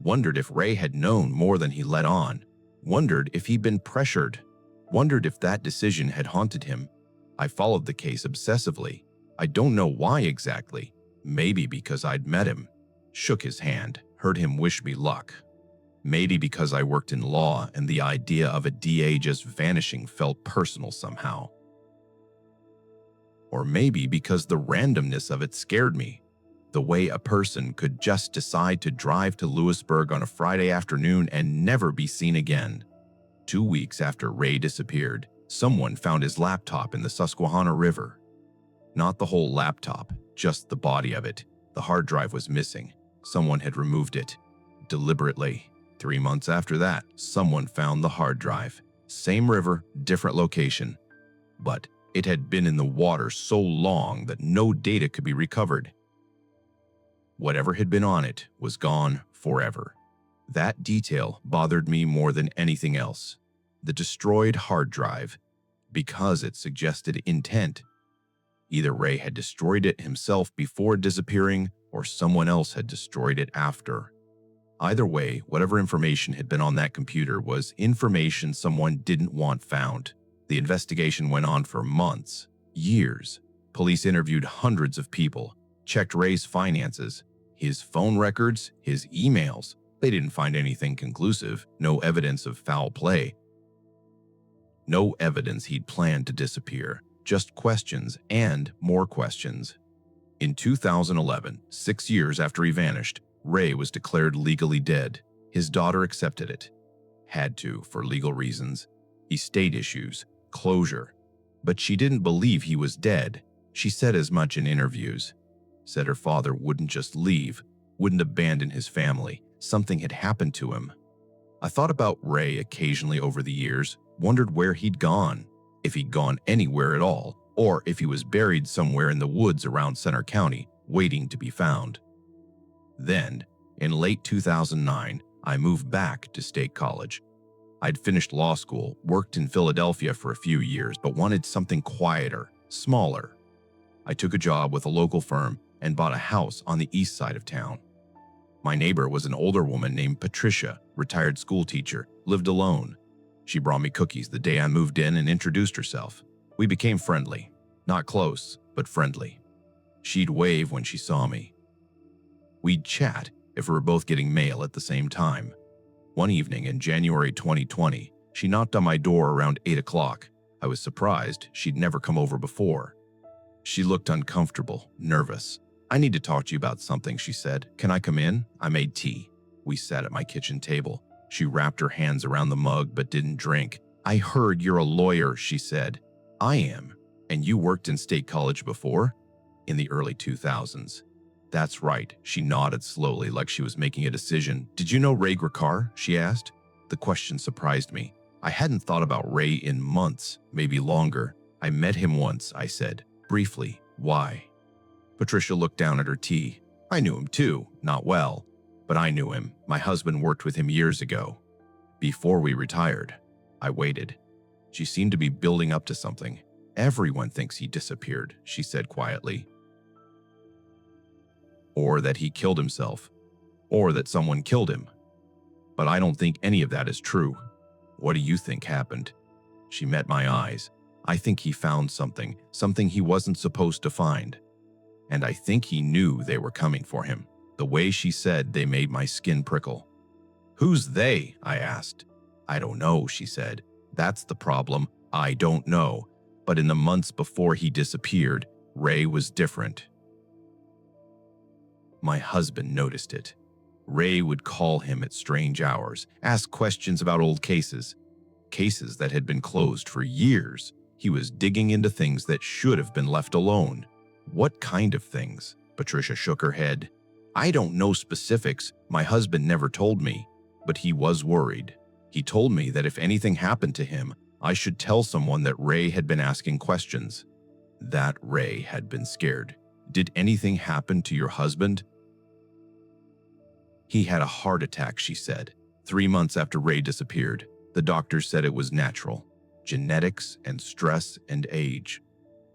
wondered if Ray had known more than he let on, wondered if he'd been pressured, wondered if that decision had haunted him. I followed the case obsessively. I don't know why exactly. Maybe because I'd met him, shook his hand, heard him wish me luck. Maybe because I worked in law and the idea of a DA just vanishing felt personal somehow. Or maybe because the randomness of it scared me. The way a person could just decide to drive to Lewisburg on a Friday afternoon and never be seen again. 2 weeks after Ray disappeared, someone found his laptop in the Susquehanna River. Not the whole laptop, just the body of it. The hard drive was missing. Someone had removed it, deliberately. 3 months after that, someone found the hard drive. Same river, different location. But it had been in the water so long that no data could be recovered. Whatever had been on it was gone forever. That detail bothered me more than anything else. The destroyed hard drive, because it suggested intent. Either Ray had destroyed it himself before disappearing, or someone else had destroyed it after. Either way, whatever information had been on that computer was information someone didn't want found. The investigation went on for months, years. Police interviewed hundreds of people, checked Ray's finances, his phone records, his emails. They didn't find anything conclusive, no evidence of foul play. No evidence he'd planned to disappear, just questions and more questions. In 2011, 6 years after he vanished, Ray was declared legally dead. His daughter accepted it. Had to, for legal reasons. Estate issues, closure. But she didn't believe he was dead. She said as much in interviews. Said her father wouldn't just leave, wouldn't abandon his family. Something had happened to him. I thought about Ray occasionally over the years, wondered where he'd gone, if he'd gone anywhere at all, or if he was buried somewhere in the woods around Center County, waiting to be found. Then, in late 2009, I moved back to State College. I'd finished law school, worked in Philadelphia for a few years, but wanted something quieter, smaller. I took a job with a local firm and bought a house on the east side of town. My neighbor was an older woman named Patricia, retired school teacher, lived alone. She brought me cookies the day I moved in and introduced herself. We became friendly. Not close, but friendly. She'd wave when she saw me. We'd chat if we were both getting mail at the same time. One evening in January 2020, she knocked on my door around 8 o'clock. I was surprised she'd never come over before. She looked uncomfortable, nervous. "I need to talk to you about something," she said. "Can I come in?" I made tea. We sat at my kitchen table. She wrapped her hands around the mug but didn't drink. "I heard you're a lawyer," she said. "I am. And you worked in State College before?" "In the early 2000s. "That's right." She nodded slowly like she was making a decision. "Did you know Ray Gricar?" she asked. The question surprised me. I hadn't thought about Ray in months, maybe longer. I met him once, I said, briefly. Why? Patricia looked down at her tea. I knew him too, not well, but I knew him. My husband worked with him years ago. Before we retired. I waited. She seemed to be building up to something. Everyone thinks he disappeared, she said quietly. Or that he killed himself. Or that someone killed him. But I don't think any of that is true. What do you think happened? She met my eyes. I think he found something he wasn't supposed to find. And I think he knew they were coming for him. The way she said they made my skin prickle. Who's they? I asked. I don't know, she said. That's the problem. I don't know. But in the months before he disappeared, Ray was different. My husband noticed it. Ray would call him at strange hours, ask questions about old cases that had been closed for years. He was digging into things that should have been left alone. What kind of things? Patricia shook her head. I don't know specifics. My husband never told me, but he was worried. He told me that if anything happened to him, I should tell someone that Ray had been asking questions. That Ray had been scared. Did anything happen to your husband? He had a heart attack, she said. 3 months after Ray disappeared. The doctors said it was natural. Genetics and stress and age.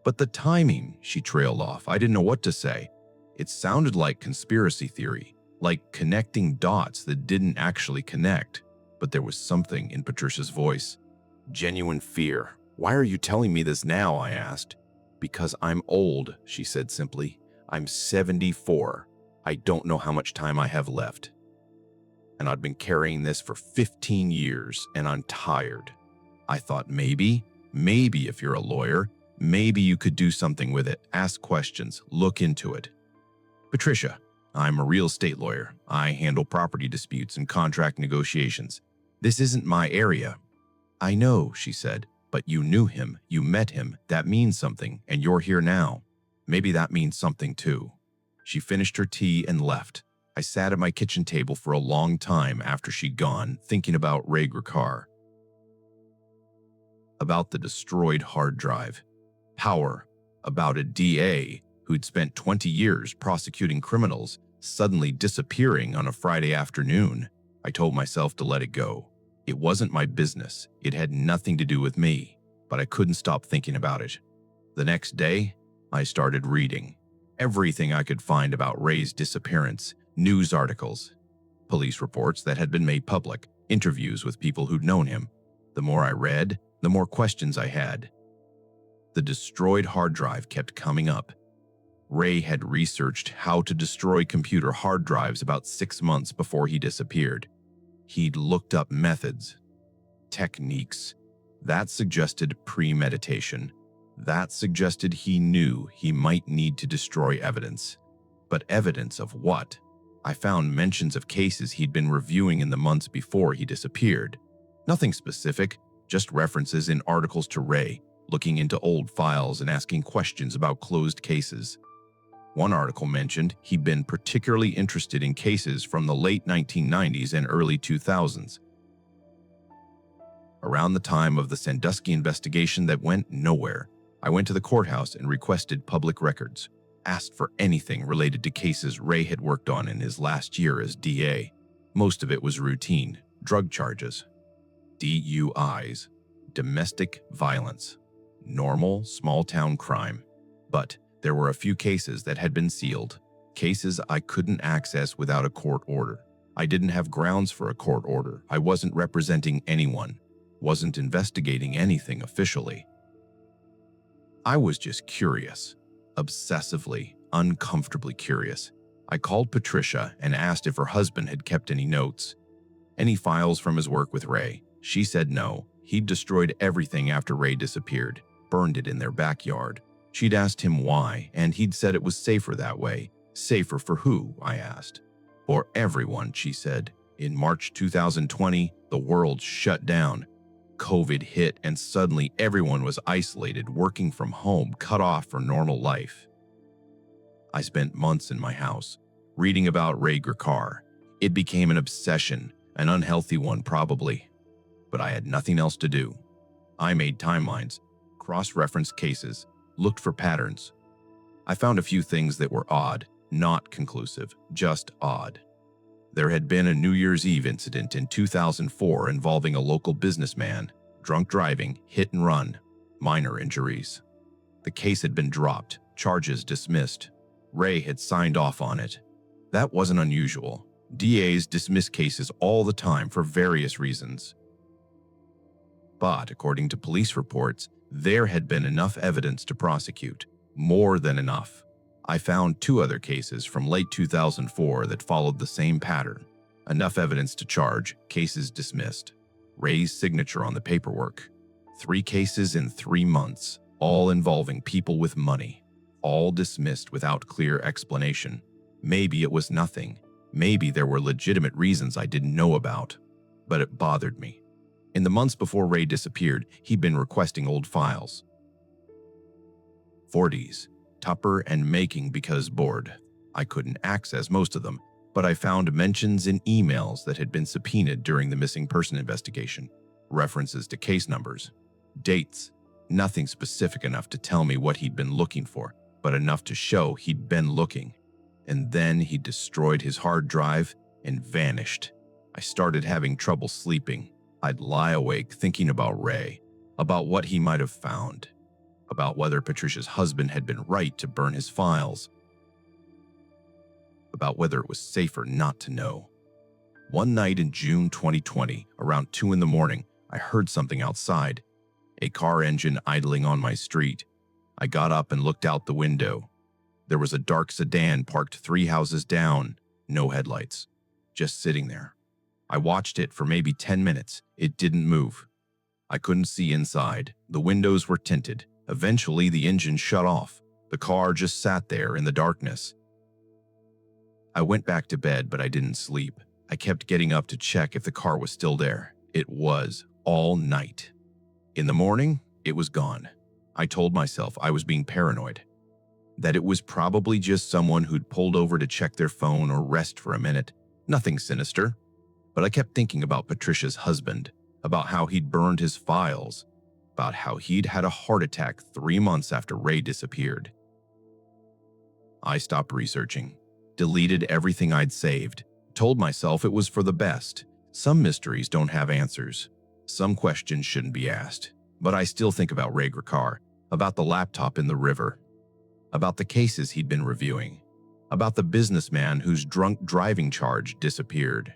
But the timing, she trailed off. I didn't know what to say. It sounded like conspiracy theory, like connecting dots that didn't actually connect. But there was something in Patricia's voice. Genuine fear. Why are you telling me this now? I asked. Because I'm old, she said simply. I'm 74. I don't know how much time I have left. And I've been carrying this for 15 years, and I'm tired. I thought maybe if you're a lawyer, maybe you could do something with it, ask questions, look into it. Patricia, I'm a real estate lawyer. I handle property disputes and contract negotiations. This isn't my area. I know, she said, but you knew him, you met him, that means something, and you're here now. Maybe that means something too. She finished her tea and left. I sat at my kitchen table for a long time after she'd gone, thinking about Ray Gricar. About the destroyed hard drive. Power. About a DA who'd spent 20 years prosecuting criminals, suddenly disappearing on a Friday afternoon. I told myself to let it go. It wasn't my business. It had nothing to do with me, but I couldn't stop thinking about it. The next day, I started reading. Everything I could find about Ray's disappearance, news articles, police reports that had been made public, interviews with people who'd known him. The more I read, the more questions I had. The destroyed hard drive kept coming up. Ray had researched how to destroy computer hard drives about 6 months before he disappeared. He'd looked up methods, techniques. That suggested premeditation. That suggested he knew he might need to destroy evidence. But evidence of what? I found mentions of cases he'd been reviewing in the months before he disappeared. Nothing specific, just references in articles to Ray, looking into old files and asking questions about closed cases. One article mentioned he'd been particularly interested in cases from the late 1990s and early 2000s. Around the time of the Sandusky investigation that went nowhere, I went to the courthouse and requested public records, asked for anything related to cases Ray had worked on in his last year as DA. Most of it was routine, drug charges, DUIs, domestic violence, normal small-town crime. But there were a few cases that had been sealed, cases I couldn't access without a court order. I didn't have grounds for a court order. I wasn't representing anyone, wasn't investigating anything officially. I was just curious, obsessively, uncomfortably curious. I called Patricia and asked if her husband had kept any notes, any files from his work with Ray. She said no, he'd destroyed everything after Ray disappeared, burned it in their backyard. She'd asked him why, and he'd said it was safer that way. Safer for who? I asked. For everyone, she said. In March 2020, the world shut down. COVID hit, and suddenly everyone was isolated, working from home, cut off from normal life. I spent months in my house, reading about Ray Gricar. It became an obsession, an unhealthy one probably. but I had nothing else to do. I made timelines, cross-referenced cases, looked for patterns. I found a few things that were odd, not conclusive, just odd. There had been a New Year's Eve incident in 2004 involving a local businessman, drunk driving, hit and run, minor injuries. The case had been dropped, charges dismissed. Ray had signed off on it. That wasn't unusual. DAs dismiss cases all the time for various reasons. But according to police reports, there had been enough evidence to prosecute. More than enough. I found 2 other cases from late 2004 that followed the same pattern. Enough evidence to charge, cases dismissed. Ray's signature on the paperwork. 3 cases in 3 months, all involving people with money. All dismissed without clear explanation. Maybe it was nothing. Maybe there were legitimate reasons I didn't know about. But it bothered me. In the months before Ray disappeared, he'd been requesting old files. 40s, Tupper and making because bored. I couldn't access most of them, but I found mentions in emails that had been subpoenaed during the missing person investigation, references to case numbers, dates, nothing specific enough to tell me what he'd been looking for, but enough to show he'd been looking. And then he destroyed his hard drive and vanished. I started having trouble sleeping. I'd lie awake thinking about Ray, about what he might have found, about whether Patricia's husband had been right to burn his files, about whether it was safer not to know. One night in June 2020, around 2 in the morning, I heard something outside, a car engine idling on my street. I got up and looked out the window. There was a dark sedan parked 3 houses down, no headlights, just sitting there. I watched it for maybe 10 minutes. It didn't move. I couldn't see inside. The windows were tinted. Eventually, the engine shut off. The car just sat there in the darkness. I went back to bed, but I didn't sleep. I kept getting up to check if the car was still there. It was, all night. In the morning, it was gone. I told myself I was being paranoid, that it was probably just someone who'd pulled over to check their phone or rest for a minute. Nothing sinister. But I kept thinking about Patricia's husband, about how he'd burned his files, about how he'd had a heart attack 3 months after Ray disappeared. I stopped researching, deleted everything I'd saved, told myself it was for the best. Some mysteries don't have answers. Some questions shouldn't be asked. But I still think about Ray Gricar, about the laptop in the river, about the cases he'd been reviewing, about the businessman whose drunk driving charge disappeared,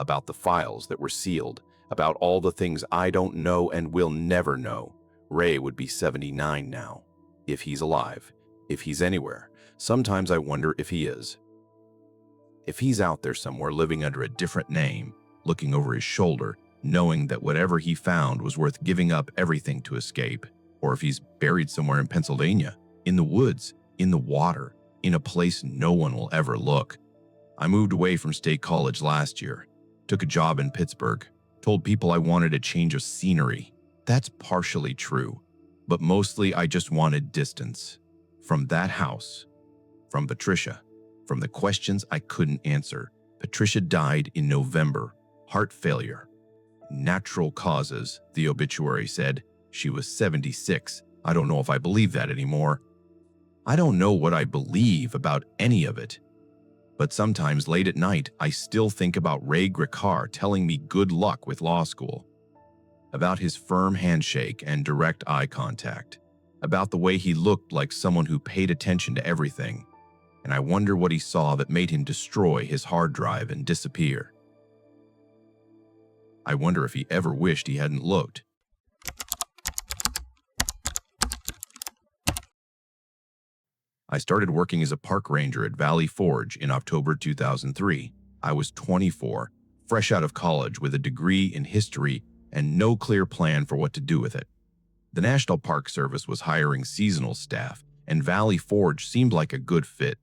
about the files that were sealed, about all the things I don't know and will never know. Ray would be 79 now, if he's alive, if he's anywhere. Sometimes I wonder if he is. If he's out there somewhere living under a different name, looking over his shoulder, knowing that whatever he found was worth giving up everything to escape, or if he's buried somewhere in Pennsylvania, in the woods, in the water, in a place no one will ever look. I moved away from State College last year, took a job in Pittsburgh, told people I wanted a change of scenery. That's partially true, but mostly I just wanted distance. From that house, from Patricia, from the questions I couldn't answer. Patricia died in November, heart failure. Natural causes, the obituary said. She was 76. I don't know if I believe that anymore. I don't know what I believe about any of it. But sometimes late at night, I still think about Ray Gricar telling me good luck with law school, about his firm handshake and direct eye contact, about the way he looked like someone who paid attention to everything, and I wonder what he saw that made him destroy his hard drive and disappear. I wonder if he ever wished he hadn't looked. I started working as a park ranger at Valley Forge in October 2003. I was 24, fresh out of college with a degree in history and no clear plan for what to do with it. The National Park Service was hiring seasonal staff, and Valley Forge seemed like a good fit.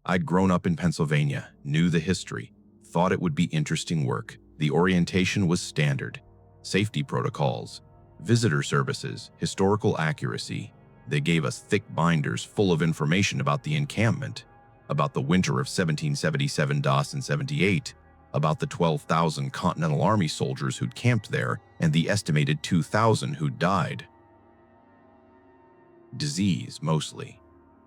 I'd grown up in Pennsylvania, knew the history, thought it would be interesting work. The orientation was standard. Safety protocols, visitor services, historical accuracy. They gave us thick binders full of information about the encampment, about the winter of 1777 and 78, about the 12,000 Continental Army soldiers who'd camped there and the estimated 2,000 who'd died. Disease, mostly.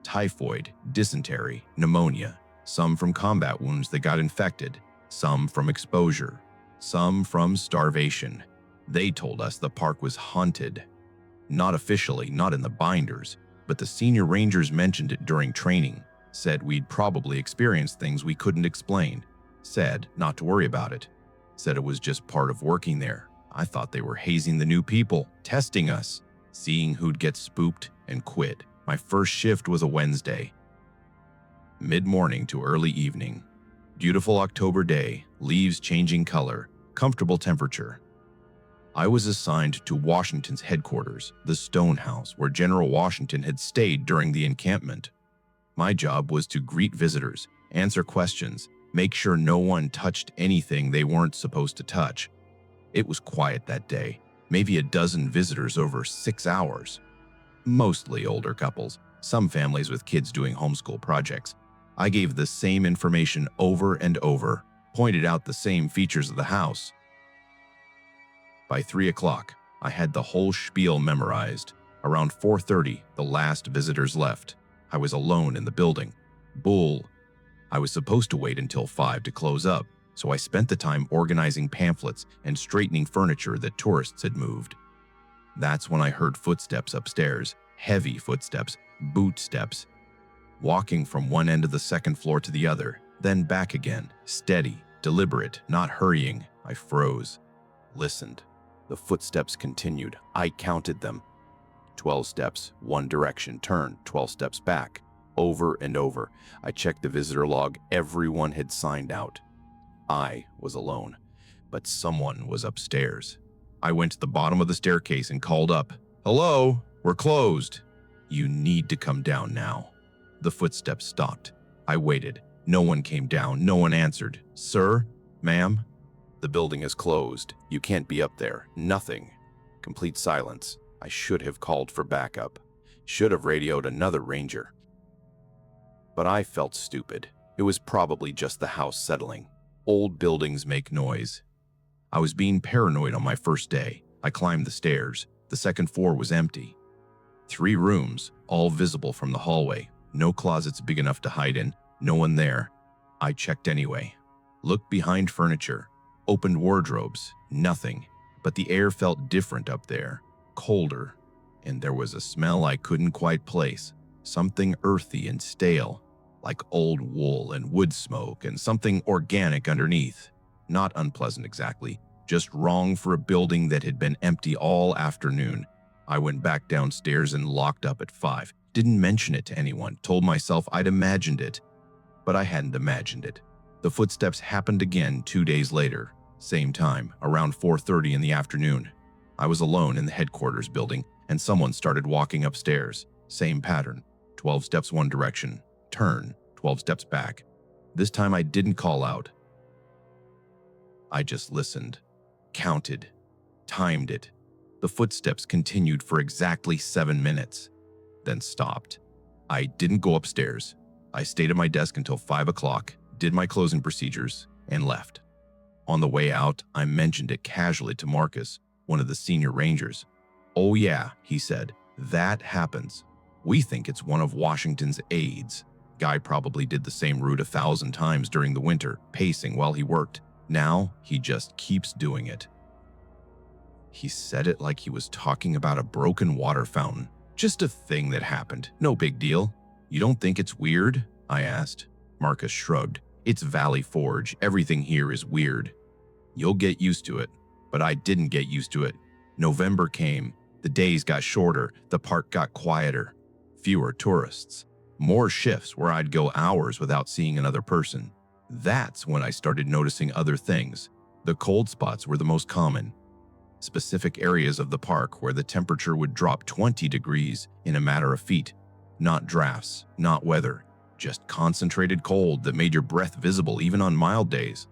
Typhoid, dysentery, pneumonia, some from combat wounds that got infected, some from exposure, some from starvation. They told us the park was haunted. Not officially, not in the binders, but the senior rangers mentioned it during training, said we'd probably experienced things we couldn't explain, said not to worry about it, said it was just part of working there. I thought they were hazing the new people, testing us, seeing who'd get spooked and quit. My first shift was a Wednesday. Mid-morning to early evening. Beautiful October day, leaves changing color, comfortable temperature. I was assigned to Washington's headquarters, the Stone House, where General Washington had stayed during the encampment. My job was to greet visitors, answer questions, make sure no one touched anything they weren't supposed to touch. It was quiet that day, maybe a dozen visitors over 6 hours. Mostly older couples, some families with kids doing homeschool projects. I gave the same information over and over, pointed out the same features of the house. By 3 o'clock, I had the whole spiel memorized. Around 4:30, the last visitors left. I was alone in the building. Bull. I was supposed to wait until 5 to close up, so I spent the time organizing pamphlets and straightening furniture that tourists had moved. That's when I heard footsteps upstairs, heavy footsteps, boot steps, walking from one end of the second floor to the other, then back again, steady, deliberate, not hurrying. I froze, listened. The footsteps continued. I counted them. 12 steps, one direction, turn, 12 steps back, over and over. I checked the visitor log. Everyone had signed out. I was alone, but someone was upstairs. I went to the bottom of the staircase and called up, "Hello, we're closed. You need to come down now." The footsteps stopped. I waited. No one came down. No one answered. "Sir? Ma'am?" "The building is closed. You can't be up there." Nothing. Complete silence. I should have called for backup. Should have radioed another ranger. But I felt stupid. It was probably just the house settling. Old buildings make noise. I was being paranoid on my first day. I climbed the stairs. The second floor was empty. 3 rooms, all visible from the hallway. No closets big enough to hide in. No one there. I checked anyway. Looked behind furniture. Opened wardrobes. Nothing. But the air felt different up there. Colder. And there was a smell I couldn't quite place. Something earthy and stale. Like old wool and wood smoke and something organic underneath. Not unpleasant exactly. Just wrong for a building that had been empty all afternoon. I went back downstairs and locked up at 5. Didn't mention it to anyone. Told myself I'd imagined it. But I hadn't imagined it. The footsteps happened again 2 days later. Same time, around 4:30 in the afternoon. I was alone in the headquarters building, and someone started walking upstairs. Same pattern. 12 steps one direction. Turn. 12 steps back. This time I didn't call out. I just listened. Counted. Timed it. The footsteps continued for exactly 7 minutes. Then stopped. I didn't go upstairs. I stayed at my desk until 5 o'clock, did my closing procedures, and left. On the way out, I mentioned it casually to Marcus, one of the senior rangers. "Oh yeah," he said, "that happens. We think it's one of Washington's aides. Guy probably did the same route 1,000 times during the winter, pacing while he worked. Now, he just keeps doing it." He said it like he was talking about a broken water fountain. Just a thing that happened. No big deal. "You don't think it's weird?" I asked. Marcus shrugged. "It's Valley Forge. Everything here is weird. You'll get used to it." But I didn't get used to it. November came. The days got shorter. The park got quieter. Fewer tourists. More shifts where I'd go hours without seeing another person. That's when I started noticing other things. The cold spots were the most common. Specific areas of the park where the temperature would drop 20 degrees in a matter of feet. Not drafts, not weather, just concentrated cold that made your breath visible even on mild days.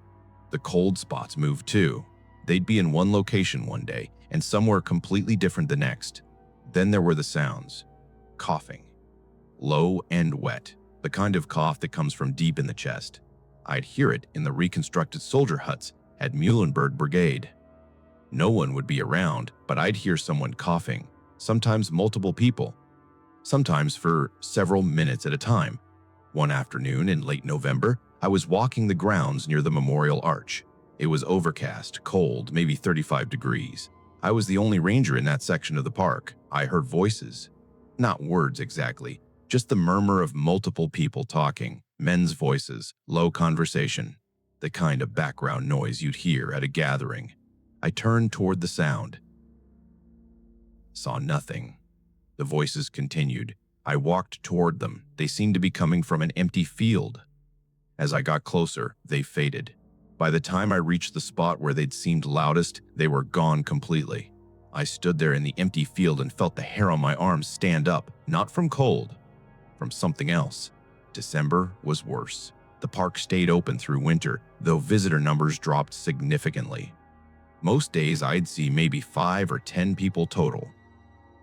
The cold spots moved too. They'd be in one location one day and somewhere completely different the next. Then there were the sounds. Coughing. Low and wet, the kind of cough that comes from deep in the chest. I'd hear it in the reconstructed soldier huts at Muhlenberg Brigade. No one would be around, but I'd hear someone coughing, sometimes multiple people, sometimes for several minutes at a time. One afternoon in late November, I was walking the grounds near the Memorial Arch. It was overcast, cold, maybe 35 degrees. I was the only ranger in that section of the park. I heard voices. Not words exactly, just the murmur of multiple people talking, men's voices, low conversation, the kind of background noise you'd hear at a gathering. I turned toward the sound. Saw nothing. The voices continued. I walked toward them. They seemed to be coming from an empty field. As I got closer, they faded. By the time I reached the spot where they'd seemed loudest, they were gone completely. I stood there in the empty field and felt the hair on my arms stand up, not from cold, from something else. December was worse. The park stayed open through winter, though visitor numbers dropped significantly. Most days I'd see maybe 5 or 10 people total.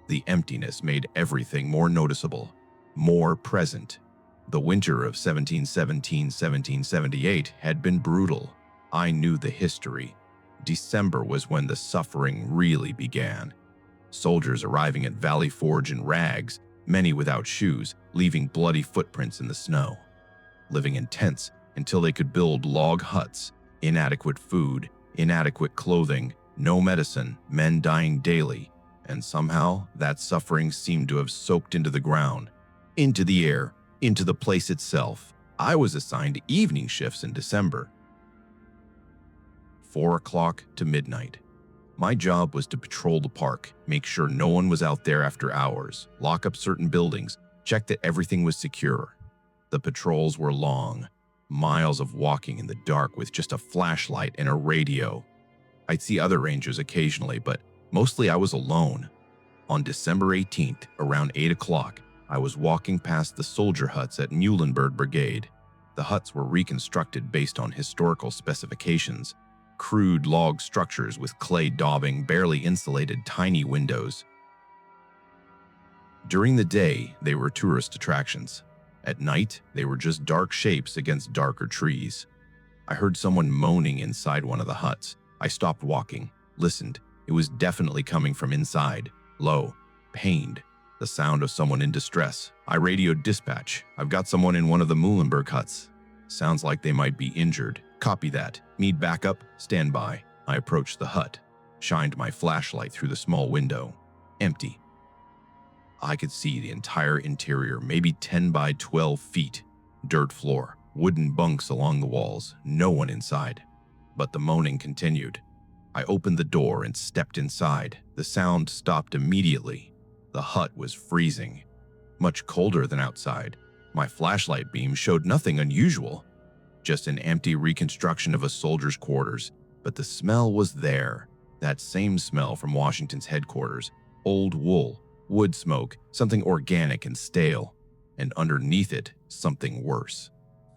The emptiness made everything more noticeable, more present. The winter of 1717-1778 had been brutal. I knew the history. December was when the suffering really began. Soldiers arriving at Valley Forge in rags, many without shoes, leaving bloody footprints in the snow. Living in tents until they could build log huts, inadequate food, inadequate clothing, no medicine, men dying daily, and somehow that suffering seemed to have soaked into the ground, into the air, into the place itself. I was assigned evening shifts in December. 4 o'clock to midnight. My job was to patrol the park, make sure no one was out there after hours, lock up certain buildings, check that everything was secure. The patrols were long, miles of walking in the dark with just a flashlight and a radio. I'd see other rangers occasionally, but mostly I was alone. On December 18th, around 8 o'clock, I was walking past the soldier huts at Muhlenberg Brigade. The huts were reconstructed based on historical specifications, crude log structures with clay daubing, barely insulated tiny windows. During the day, they were tourist attractions. At night, they were just dark shapes against darker trees. I heard someone moaning inside one of the huts. I stopped walking, listened. It was definitely coming from inside, low, pained, the sound of someone in distress. I radioed dispatch. I've got someone in one of the Muhlenberg huts. Sounds like they might be injured. Copy that. Need backup? Stand by. I approached the hut, shined my flashlight through the small window. Empty. I could see the entire interior, maybe 10 by 12 feet. Dirt floor, wooden bunks along the walls, no one inside. But the moaning continued. I opened the door and stepped inside. The sound stopped immediately. The hut was freezing, much colder than outside. My flashlight beam showed nothing unusual, just an empty reconstruction of a soldier's quarters. But the smell was there, that same smell from Washington's headquarters. Old wool, wood smoke, something organic and stale. And underneath it, something worse.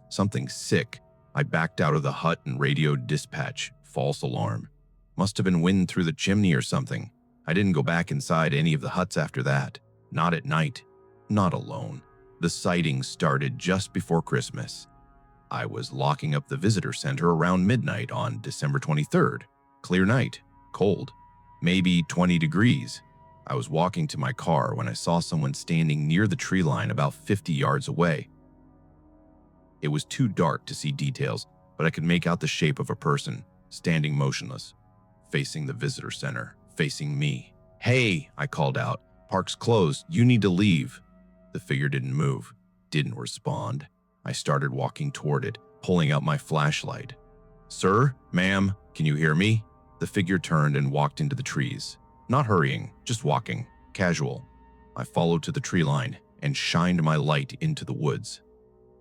Something sick. I backed out of the hut and radioed dispatch. False alarm. Must have been wind through the chimney or something. I didn't go back inside any of the huts after that. Not at night. Not alone. The sightings started just before Christmas. I was locking up the visitor center around midnight on December 23rd. Clear night. Cold. Maybe 20 degrees. I was walking to my car when I saw someone standing near the tree line about 50 yards away. It was too dark to see details, but I could make out the shape of a person, standing motionless, facing the visitor center, facing me. "Hey," I called out. "Park's closed. You need to leave." The figure didn't move, didn't respond. I started walking toward it, pulling out my flashlight. "Sir? Ma'am? Can you hear me?" The figure turned and walked into the trees. Not hurrying, just walking, casual. I followed to the tree line and shined my light into the woods.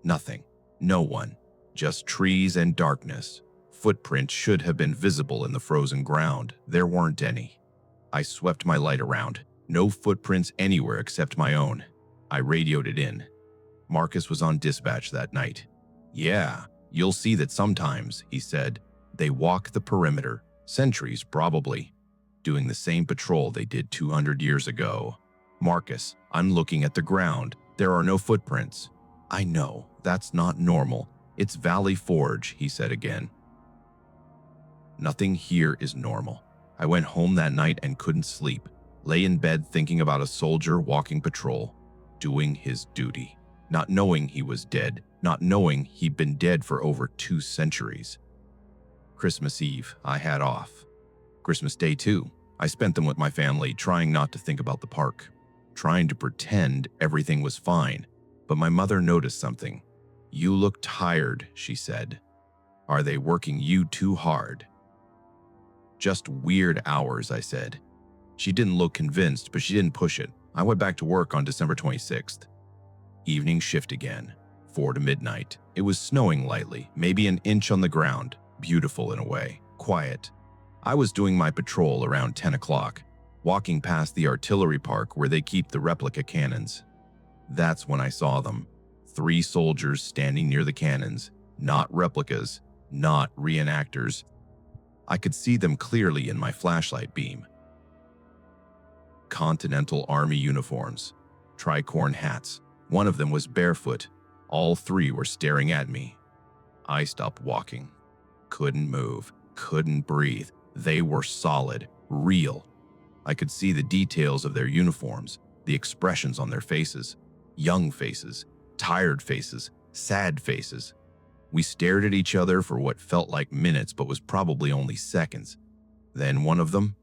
Nothing. No one. Just trees and darkness. Footprints should have been visible in the frozen ground. There weren't any. I swept my light around. No footprints anywhere except my own. I radioed it in. Marcus was on dispatch that night. "Yeah, you'll see that sometimes," he said. "They walk the perimeter. Sentries, probably. Doing the same patrol they did 200 years ago. Marcus, I'm looking at the ground. There are no footprints." I know, that's not normal, "It's Valley Forge," he said again. Nothing here is normal. I went home that night and couldn't sleep. Lay in bed thinking about a soldier walking patrol, doing his duty, not knowing he was dead, not knowing he'd been dead for over 2 centuries. Christmas Eve, I had off. Christmas Day too. I spent them with my family, trying not to think about the park, trying to pretend everything was fine. But my mother noticed something. "You look tired," she said. "Are they working you too hard?" "Just weird hours," I said. She didn't look convinced, but she didn't push it. I went back to work on December 26th. Evening shift again, 4 to midnight. It was snowing lightly, maybe an inch on the ground. Beautiful in a way, quiet. I was doing my patrol around 10 o'clock, walking past the artillery park where they keep the replica cannons. That's when I saw them. 3 soldiers standing near the cannons, not replicas, not reenactors. I could see them clearly in my flashlight beam. Continental Army uniforms, tricorn hats. One of them was barefoot. All 3 were staring at me. I stopped walking. Couldn't move, couldn't breathe. They were solid, real. I could see the details of their uniforms, the expressions on their faces. Young faces, tired faces, sad faces. We stared at each other for what felt like minutes but was probably only seconds. Then one of them,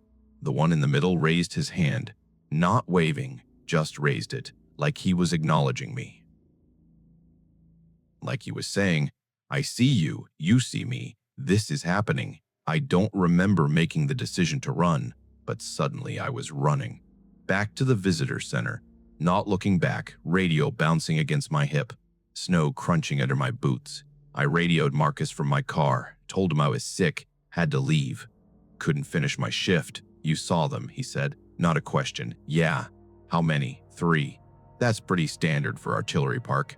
the one in the middle, raised his hand, not waving, just raised it, like he was acknowledging me. Like he was saying, "I see you, you see me, this is happening." I don't remember making the decision to run, but suddenly I was running. Back to the visitor center, not looking back, radio bouncing against my hip, snow crunching under my boots. I radioed Marcus from my car, told him I was sick, had to leave. Couldn't finish my shift. "You saw them," he said. Not a question. "Yeah." "How many?" 3. That's pretty standard for artillery park.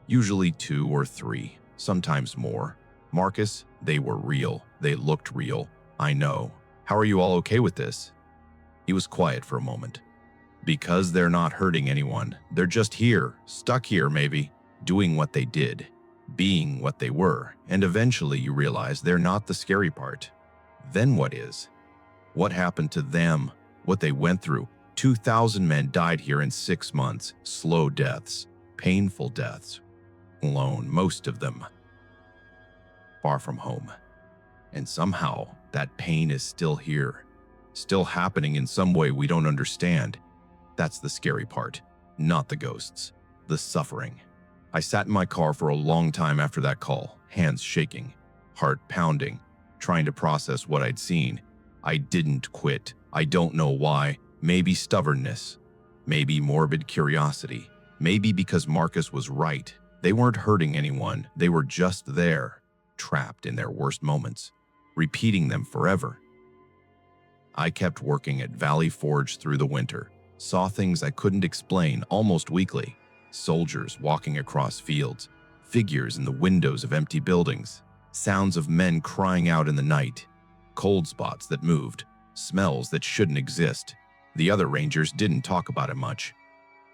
Usually 2 or 3, sometimes more. "Marcus, they were real. They looked real. I know. How are you all okay with this?" He was quiet for a moment. "Because they're not hurting anyone. They're just here, stuck here maybe, doing what they did, being what they were, and eventually you realize they're not the scary part. Then what is? What happened to them? What they went through? 2,000 men died here in 6 months. Slow deaths, painful deaths. Alone, most of them. Far from home. And somehow, that pain is still here. Still happening in some way we don't understand. That's the scary part, not the ghosts. The suffering. I sat in my car for a long time after that call, hands shaking, heart pounding, trying to process what I'd seen. I didn't quit. I don't know why. Maybe stubbornness. Maybe morbid curiosity. Maybe because Marcus was right. They weren't hurting anyone. They were just there, trapped in their worst moments, repeating them forever. I kept working at Valley Forge through the winter. Saw things I couldn't explain almost weekly. Soldiers walking across fields, figures in the windows of empty buildings, sounds of men crying out in the night, cold spots that moved, smells that shouldn't exist. The other rangers didn't talk about it much.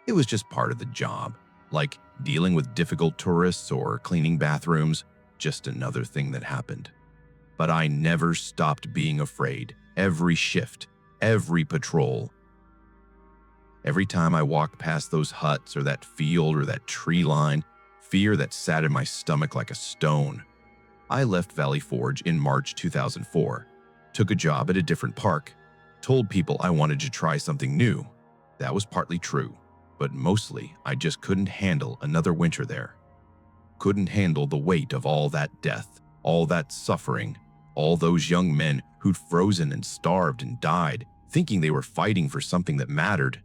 It was just part of the job, like dealing with difficult tourists or cleaning bathrooms, just another thing that happened. But I never stopped being afraid. Every shift, every patrol. Every time I walked past those huts or that field or that tree line, fear that sat in my stomach like a stone. I left Valley Forge in March 2004, took a job at a different park, told people I wanted to try something new. That was partly true, but mostly I just couldn't handle another winter there. Couldn't handle the weight of all that death, all that suffering, all those young men who'd frozen and starved and died, thinking they were fighting for something that mattered.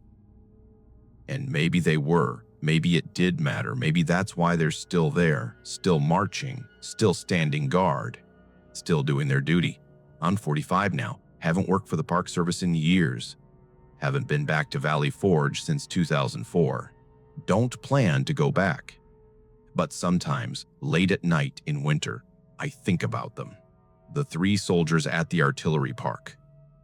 And maybe they were, maybe it did matter, maybe that's why they're still there, still marching, still standing guard, still doing their duty. I'm 45 now, haven't worked for the Park Service in years, haven't been back to Valley Forge since 2004. Don't plan to go back. But sometimes, late at night in winter, I think about them. The 3 soldiers at the artillery park,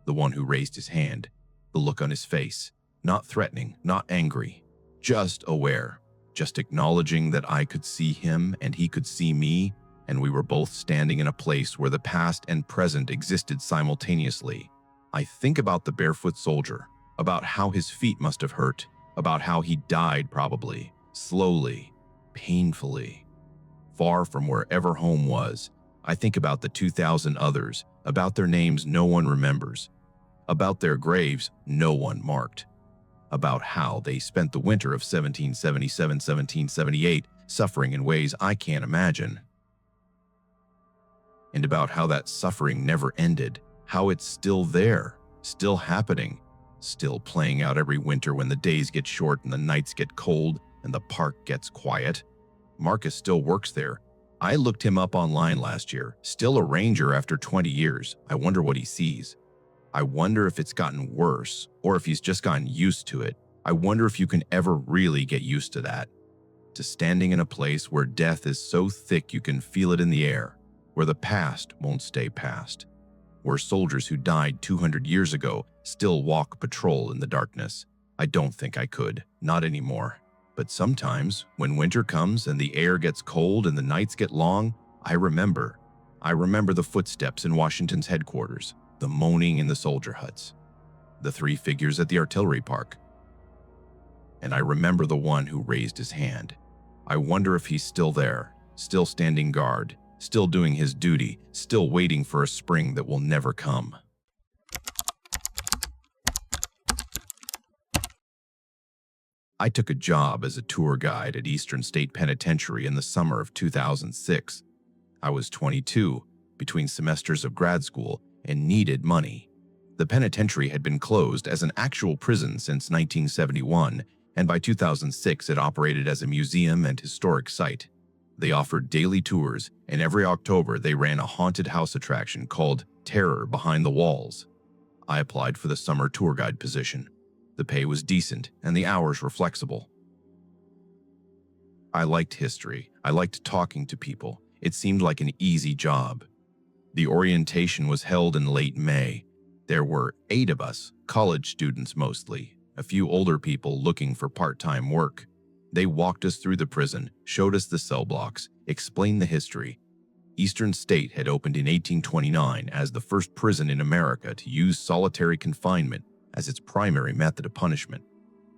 the one who raised his hand, the look on his face, not threatening, not angry, just aware. just acknowledging that I could see him and he could see me, and we were both standing in a place where the past and present existed simultaneously. I think about the barefoot soldier, about how his feet must have hurt, about how he died probably, slowly, painfully. Far from wherever home was, I think about the 2,000 others, about their names no one remembers, about their graves no one marked, about how they spent the winter of 1777-1778 suffering in ways I can't imagine, and about how that suffering never ended, how it's still there, still happening, still playing out every winter when the days get short and the nights get cold and the park gets quiet. Marcus still works there. I looked him up online last year, still a ranger after 20 years. I wonder what he sees. I wonder if it's gotten worse or if he's just gotten used to it. I wonder if you can ever really get used to that. To standing in a place where death is so thick you can feel it in the air, where the past won't stay past, where soldiers who died 200 years ago still walk patrol in the darkness. I don't think I could, not anymore. But sometimes, when winter comes and the air gets cold and the nights get long, I remember. I remember the footsteps in Washington's headquarters, the moaning in the soldier huts, the three figures at the artillery park. And I remember the one who raised his hand. I wonder if he's still there, still standing guard, still doing his duty, still waiting for a spring that will never come. I took a job as a tour guide at Eastern State Penitentiary in the summer of 2006. I was 22, between semesters of grad school, and needed money. The penitentiary had been closed as an actual prison since 1971, and by 2006 it operated as a museum and historic site. They offered daily tours, and every October they ran a haunted house attraction called Terror Behind the Walls. I applied for the summer tour guide position. The pay was decent, and the hours were flexible. I liked history. I liked talking to people. It seemed like an easy job. The orientation was held in late May. There were 8 of us, college students mostly, a few older people looking for part-time work. They walked us through the prison, showed us the cell blocks, explained the history. Eastern State had opened in 1829 as the first prison in America to use solitary confinement as its primary method of punishment.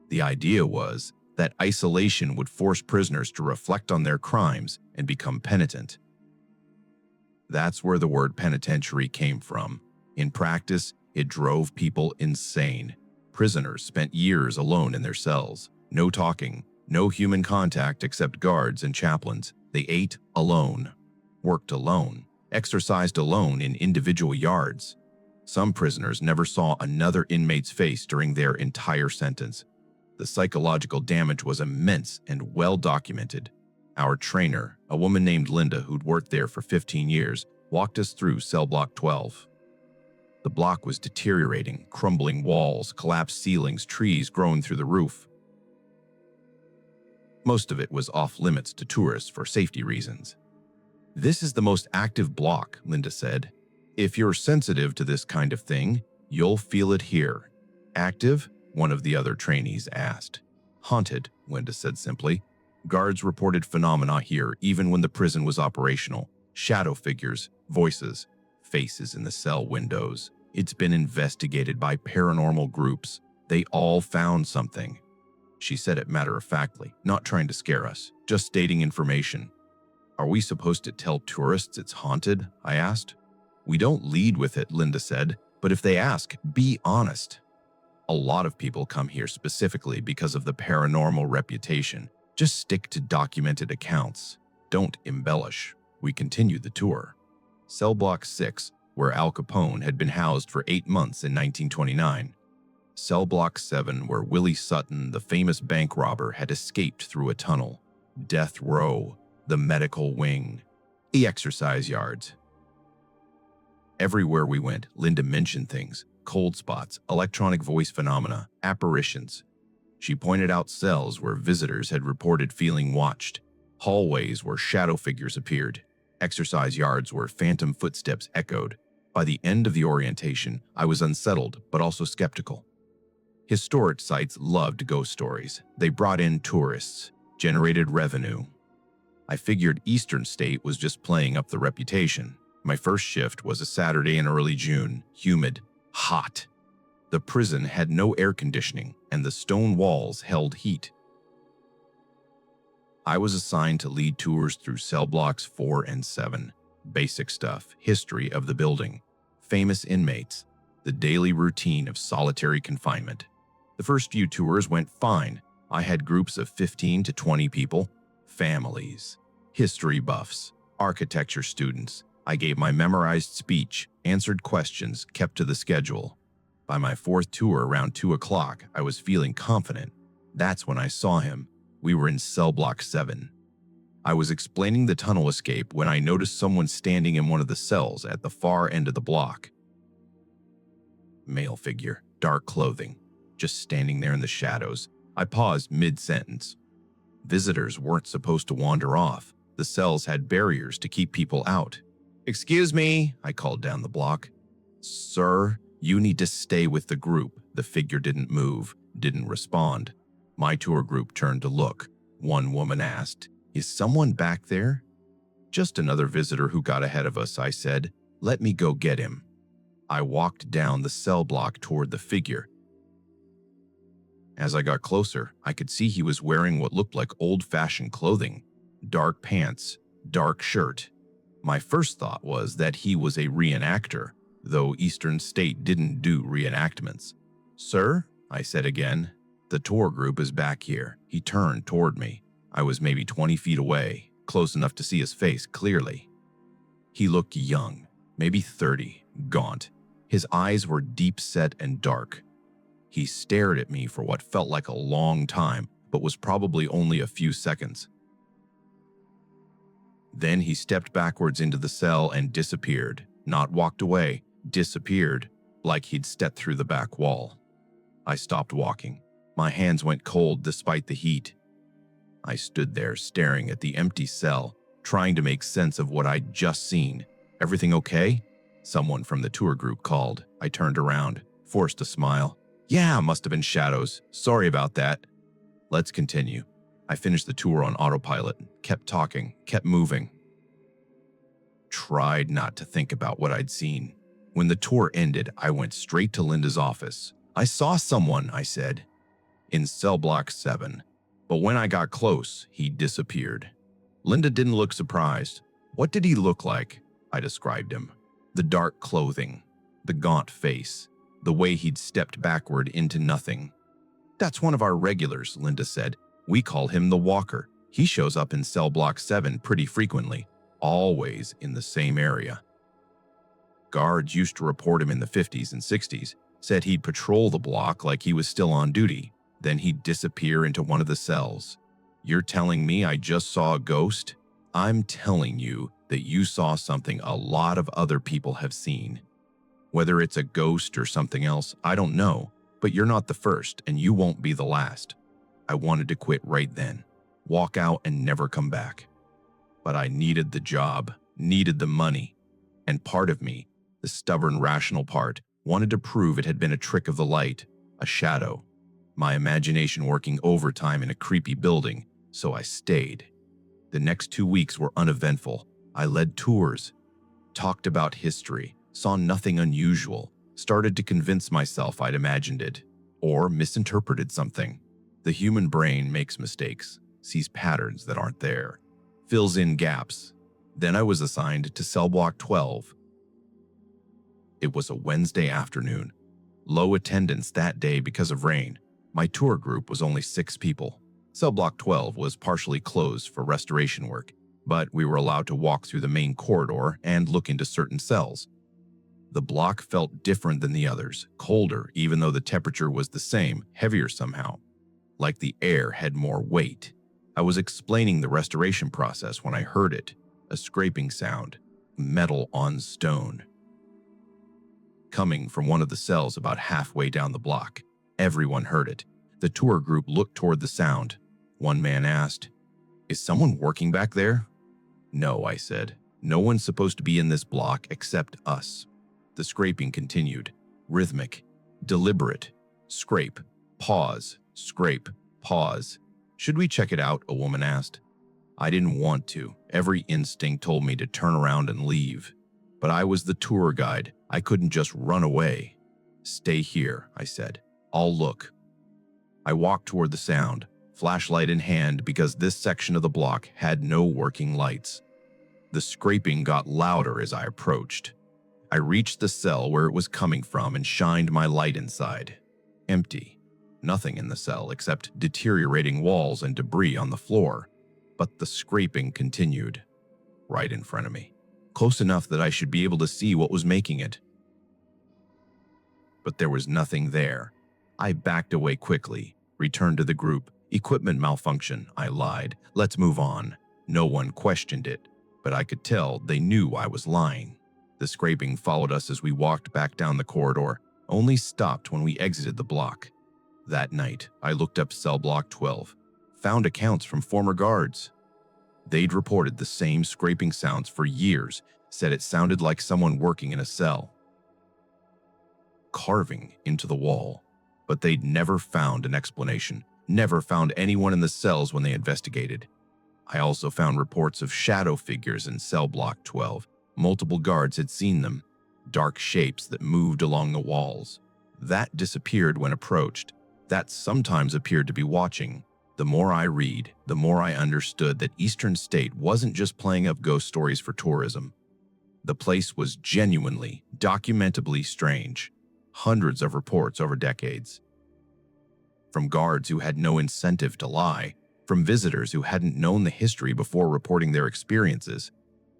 The idea was that isolation would force prisoners to reflect on their crimes and become penitent. That's where the word penitentiary came from. In practice, it drove people insane. Prisoners spent years alone in their cells. No talking, no human contact except guards and chaplains. They ate alone, worked alone, exercised alone in individual yards. Some prisoners never saw another inmate's face during their entire sentence. The psychological damage was immense and well documented. Our trainer, a woman named Linda who'd worked there for 15 years, walked us through cell block 12. The block was deteriorating, crumbling walls, collapsed ceilings, trees growing through the roof. Most of it was off limits to tourists for safety reasons. "This is the most active block," Linda said. "If you're sensitive to this kind of thing, you'll feel it here." "Active?" one of the other trainees asked. "Haunted," Linda said simply. "Guards reported phenomena here even when the prison was operational. Shadow figures, voices, faces in the cell windows. It's been investigated by paranormal groups. They all found something." She said it matter-of-factly, not trying to scare us, just stating information. "Are we supposed to tell tourists it's haunted?" I asked. "We don't lead with it," Linda said, "but if they ask, be honest. A lot of people come here specifically because of the paranormal reputation. Just stick to documented accounts. Don't embellish." We continued the tour. Cell Block 6, where Al Capone had been housed for 8 months in 1929. Cell Block 7, where Willie Sutton, the famous bank robber, had escaped through a tunnel. Death Row, the medical wing, the exercise yards. Everywhere we went, Linda mentioned things: cold spots, electronic voice phenomena, apparitions. She pointed out cells where visitors had reported feeling watched, hallways where shadow figures appeared, exercise yards where phantom footsteps echoed. By the end of the orientation, I was unsettled but also skeptical. SpiritsOfSites loved ghost stories. They brought in tourists. generated revenue. I figured Eastern State was just playing up the reputation. My first shift was a Saturday in early June, humid, hot. The prison had no air conditioning, and the stone walls held heat. I was assigned to lead tours through cell blocks 4 and 7. Basic stuff, history of the building, famous inmates, the daily routine of solitary confinement. The first few tours went fine. I had groups of 15 to 20 people, families, history buffs, architecture students. I gave my memorized speech, answered questions, kept to the schedule. By my fourth tour around 2 o'clock, I was feeling confident. That's when I saw him. We were in cell block 7. I was explaining the tunnel escape when I noticed someone standing in one of the cells at the far end of the block. Male figure, dark clothing, just standing there in the shadows. I paused mid-sentence. Visitors weren't supposed to wander off. The cells had barriers to keep people out. "Excuse me," I called down the block. "Sir, you need to stay with the group." The figure didn't move, didn't respond. My tour group turned to look. One woman asked, "Is someone back there?" "Just another visitor who got ahead of us," I said. "Let me go get him." I walked down the cell block toward the figure. As I got closer, I could see he was wearing what looked like old-fashioned clothing. Dark pants, dark shirt. My first thought was that he was a reenactor, though Eastern State didn't do reenactments. "Sir?" I said again. "The tour group is back here." He turned toward me. I was maybe 20 feet away, close enough to see his face clearly. He looked young, maybe 30, gaunt. His eyes were deep-set and dark. He stared at me for what felt like a long time, but was probably only a few seconds. Then he stepped backwards into the cell and disappeared. Not walked away, disappeared, like he'd stepped through the back wall. I stopped walking. My hands went cold despite the heat. I stood there staring at the empty cell, trying to make sense of what I'd just seen. "Everything okay?" Someone from the tour group called. I turned around, forced a smile. "Yeah, must have been shadows. Sorry about that." "Let's continue." I finished the tour on autopilot, kept talking, kept moving. Tried not to think about what I'd seen. When the tour ended, I went straight to Linda's office. "I saw someone," I said, "in cell block 7. But when I got close, he disappeared." Linda didn't look surprised. "What did he look like?" I described him. The dark clothing, the gaunt face, the way he'd stepped backward into nothing. "That's one of our regulars," Linda said. "We call him the Walker. He shows up in cell block 7 pretty frequently, always in the same area. Guards used to report him in the 50s and 60s, said he'd patrol the block like he was still on duty. Then he'd disappear into one of the cells." "You're telling me I just saw a ghost?" "I'm telling you that you saw something a lot of other people have seen. Whether it's a ghost or something else, I don't know, but you're not the first and you won't be the last." I wanted to quit right then, walk out and never come back. But I needed the job, needed the money, and part of me, the stubborn, rational part, wanted to prove it had been a trick of the light, a shadow. My imagination working overtime in a creepy building, so I stayed. The next 2 weeks were uneventful. I led tours, talked about history, saw nothing unusual, started to convince myself I'd imagined it, or misinterpreted something. The human brain makes mistakes, sees patterns that aren't there, fills in gaps. Then I was assigned to cell block 12. It was a Wednesday afternoon. Low attendance that day because of rain. My tour group was only 6 people. Cell block 12 was partially closed for restoration work, but we were allowed to walk through the main corridor and look into certain cells. The block felt different than the others, colder even though the temperature was the same, heavier somehow, like the air had more weight. I was explaining the restoration process when I heard it, a scraping sound, metal on stone, coming from one of the cells about halfway down the block. Everyone heard it. The tour group looked toward the sound. One man asked, "Is someone working back there?" "No," I said. "No one's supposed to be in this block except us." The scraping continued, rhythmic, deliberate. Scrape, pause, scrape, pause. "Should we check it out?" a woman asked. I didn't want to. Every instinct told me to turn around and leave. But I was the tour guide. I couldn't just run away. "Stay here," I said. "I'll look." I walked toward the sound, flashlight in hand, because this section of the block had no working lights. The scraping got louder as I approached. I reached the cell where it was coming from and shined my light inside. Empty. Nothing in the cell except deteriorating walls and debris on the floor. But the scraping continued, right in front of me, close enough that I should be able to see what was making it. But there was nothing there. I backed away quickly, returned to the group. "Equipment malfunction," I lied. "Let's move on." No one questioned it, but I could tell they knew I was lying. The scraping followed us as we walked back down the corridor, only stopped when we exited the block. That night, I looked up cell block 12, found accounts from former guards. They'd reported the same scraping sounds for years, said it sounded like someone working in a cell, carving into the wall. But they'd never found an explanation, never found anyone in the cells when they investigated. I also found reports of shadow figures in cell block 12. Multiple guards had seen them, dark shapes that moved along the walls. That disappeared when approached. That sometimes appeared to be watching. The more I read, the more I understood that Eastern State wasn't just playing up ghost stories for tourism. The place was genuinely, documentably strange. Hundreds of reports over decades. From guards who had no incentive to lie, from visitors who hadn't known the history before reporting their experiences.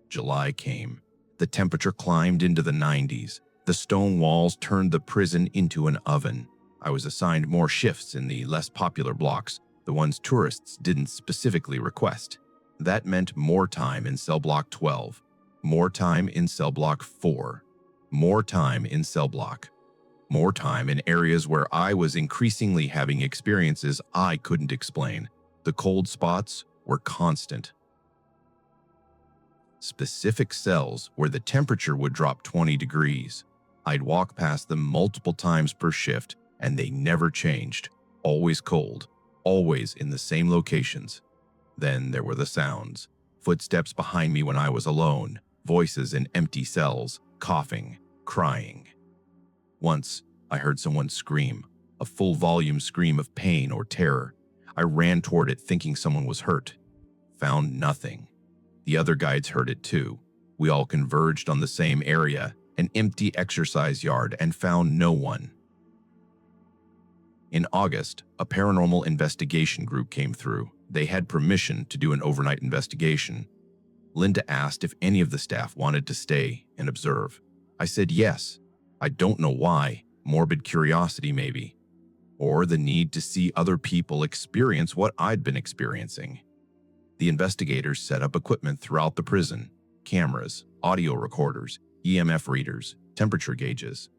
July came. The temperature climbed into the 90s. The stone walls turned the prison into an oven. I was assigned more shifts in the less popular blocks, the ones tourists didn't specifically request. That meant more time in cell block 12, more time in cell block 4, more time in cell block, more time in areas where I was increasingly having experiences I couldn't explain. The cold spots were constant. Specific cells where the temperature would drop 20 degrees. I'd walk past them multiple times per shift, and they never changed. Always cold, always in the same locations. Then there were the sounds. Footsteps behind me when I was alone, voices in empty cells, coughing, crying. Once, I heard someone scream, a full-volume scream of pain or terror. I ran toward it thinking someone was hurt. Found nothing. The other guides heard it too. We all converged on the same area, an empty exercise yard, and found no one. In August, a paranormal investigation group came through. They had permission to do an overnight investigation. Linda asked if any of the staff wanted to stay and observe. I said yes. I don't know why. Morbid curiosity, maybe. Or the need to see other people experience what I'd been experiencing. The investigators set up equipment throughout the prison: cameras, audio recorders, EMF readers, temperature gauges.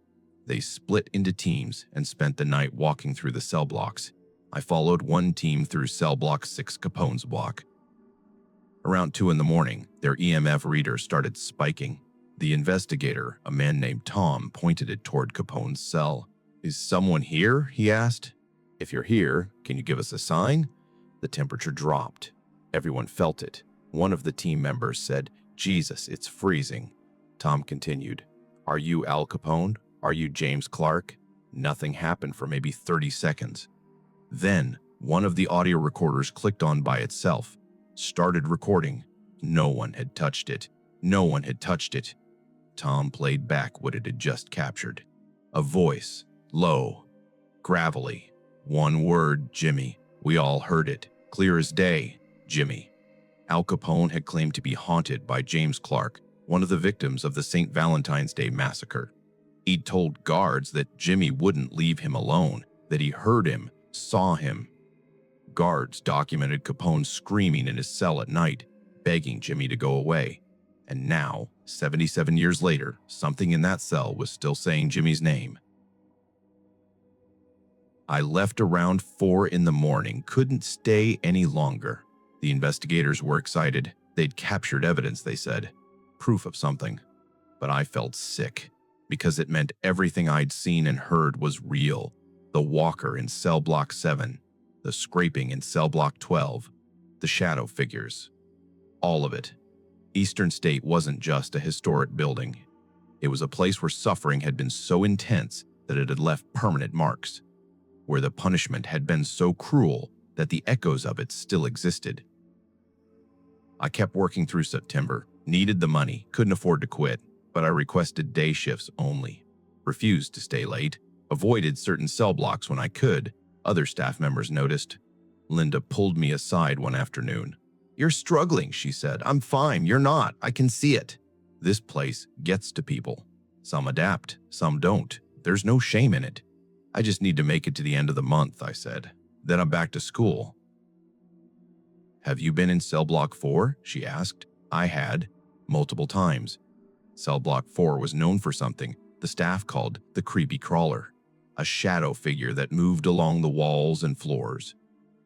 They split into teams and spent the night walking through the cell blocks. I followed one team through cell block 6, Capone's block. Around 2 in the morning, their EMF readers started spiking. The investigator, a man named Tom, pointed it toward Capone's cell. "Is someone here?" he asked. "If you're here, can you give us a sign?" The temperature dropped. Everyone felt it. One of the team members said, "Jesus, it's freezing." Tom continued, "Are you Al Capone? Are you James Clark?" Nothing happened for maybe 30 seconds. Then, one of the audio recorders clicked on by itself, started recording. No one had touched it. No one had touched it. Tom played back what it had just captured. A voice, low, gravelly. One word, Jimmy. We all heard it, clear as day, Jimmy. Al Capone had claimed to be haunted by James Clark, one of the victims of the St. Valentine's Day Massacre. He'd told guards that Jimmy wouldn't leave him alone, that he heard him, saw him. Guards documented Capone screaming in his cell at night, begging Jimmy to go away. And now, 77 years later, something in that cell was still saying Jimmy's name. I left around 4 in the morning, couldn't stay any longer. The investigators were excited. They'd captured evidence, they said. Proof of something. But I felt sick, because it meant everything I'd seen and heard was real. The walker in cell block 7, the scraping in cell block 12, the shadow figures. All of it. Eastern State wasn't just a historic building. It was a place where suffering had been so intense that it had left permanent marks, where the punishment had been so cruel that the echoes of it still existed. I kept working through September, needed the money, couldn't afford to quit, but I requested day shifts only, refused to stay late, avoided certain cell blocks when I could. Other staff members noticed. Linda pulled me aside one afternoon. "You're struggling," she said. "I'm fine. You're not. I can see it." This place gets to people. Some adapt, some don't. There's no shame in it. "I just need to make it to the end of the month," I said. "Then I'm back to school." "Have you been in cell block 4? She asked. I had, multiple times. Cell block 4 was known for something the staff called the creepy crawler, a shadow figure that moved along the walls and floors.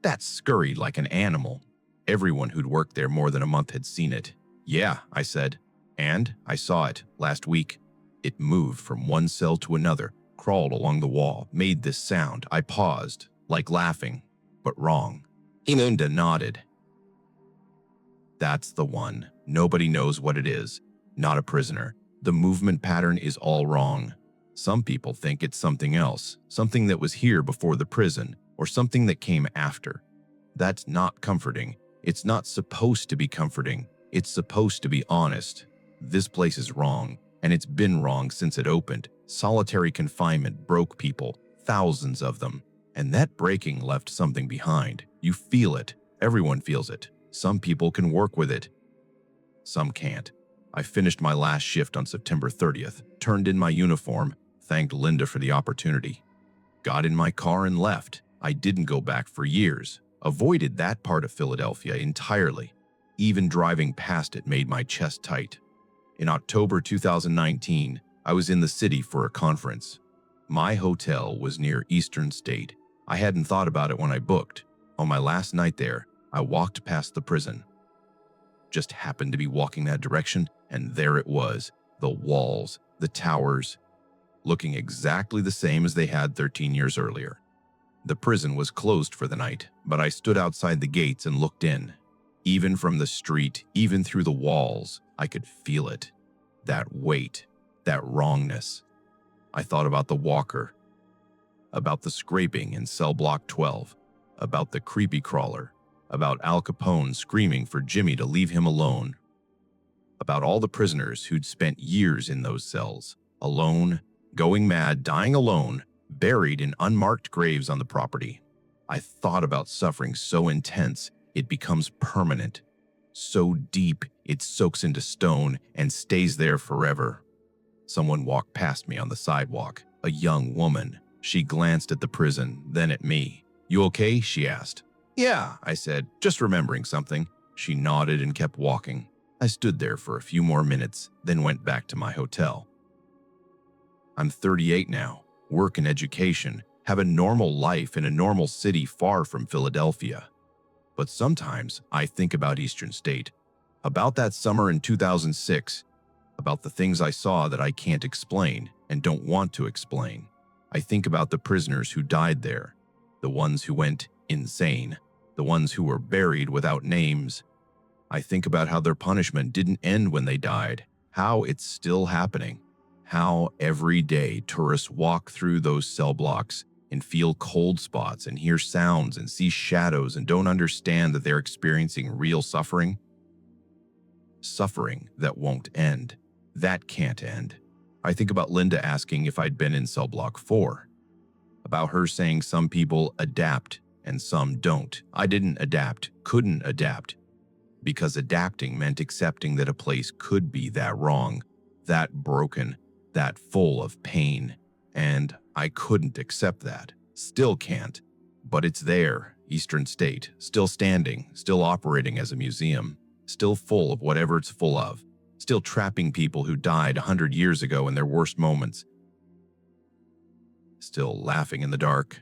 That scurried like an animal. Everyone who'd worked there more than a month had seen it. "Yeah," I said. "And I saw it last week. It moved from one cell to another, crawled along the wall, made this sound." I paused, like laughing, but wrong. Linda nodded. "That's the one. Nobody knows what it is. Not a prisoner. The movement pattern is all wrong. Some people think it's something else, something that was here before the prison, or something that came after. That's not comforting. It's not supposed to be comforting. It's supposed to be honest. This place is wrong, and it's been wrong since it opened. Solitary confinement broke people, thousands of them, and that breaking left something behind. You feel it. Everyone feels it. Some people can work with it. Some can't." I finished my last shift on September 30th, turned in my uniform, thanked Linda for the opportunity, got in my car and left. I didn't go back for years, avoided that part of Philadelphia entirely. Even driving past it made my chest tight. In October 2019, I was in the city for a conference. My hotel was near Eastern State. I hadn't thought about it when I booked. On my last night there, I walked past the prison. Just happened to be walking that direction, and there it was, the walls, the towers, looking exactly the same as they had 13 years earlier. The prison was closed for the night, but I stood outside the gates and looked in. Even from the street, even through the walls, I could feel it. That weight, that wrongness. I thought about the walker, about the scraping in cell block 12, about the creepy crawler, about Al Capone screaming for Jimmy to leave him alone, about all the prisoners who'd spent years in those cells, alone, going mad, dying alone, buried in unmarked graves on the property. I thought about suffering so intense it becomes permanent, so deep it soaks into stone and stays there forever. Someone walked past me on the sidewalk, a young woman. She glanced at the prison, then at me. "You okay?" she asked. "Yeah," I said, "just remembering something." She nodded and kept walking. I stood there for a few more minutes, then went back to my hotel. I'm 38 now, work in education, have a normal life in a normal city far from Philadelphia. But sometimes I think about Eastern State, about that summer in 2006, about the things I saw that I can't explain and don't want to explain. I think about the prisoners who died there, the ones who went insane, the ones who were buried without names. I think about how their punishment didn't end when they died, how it's still happening, how every day tourists walk through those cell blocks and feel cold spots and hear sounds and see shadows and don't understand that they're experiencing real suffering. Suffering that won't end. That can't end. I think about Linda asking if I'd been in cell block 4, about her saying some people adapt and some don't. I didn't adapt, couldn't adapt, because adapting meant accepting that a place could be that wrong, that broken, that full of pain, and I couldn't accept that. Still can't. But it's there, Eastern State, still standing, still operating as a museum, still full of whatever it's full of, still trapping people who died 100 years ago in their worst moments, still laughing in the dark,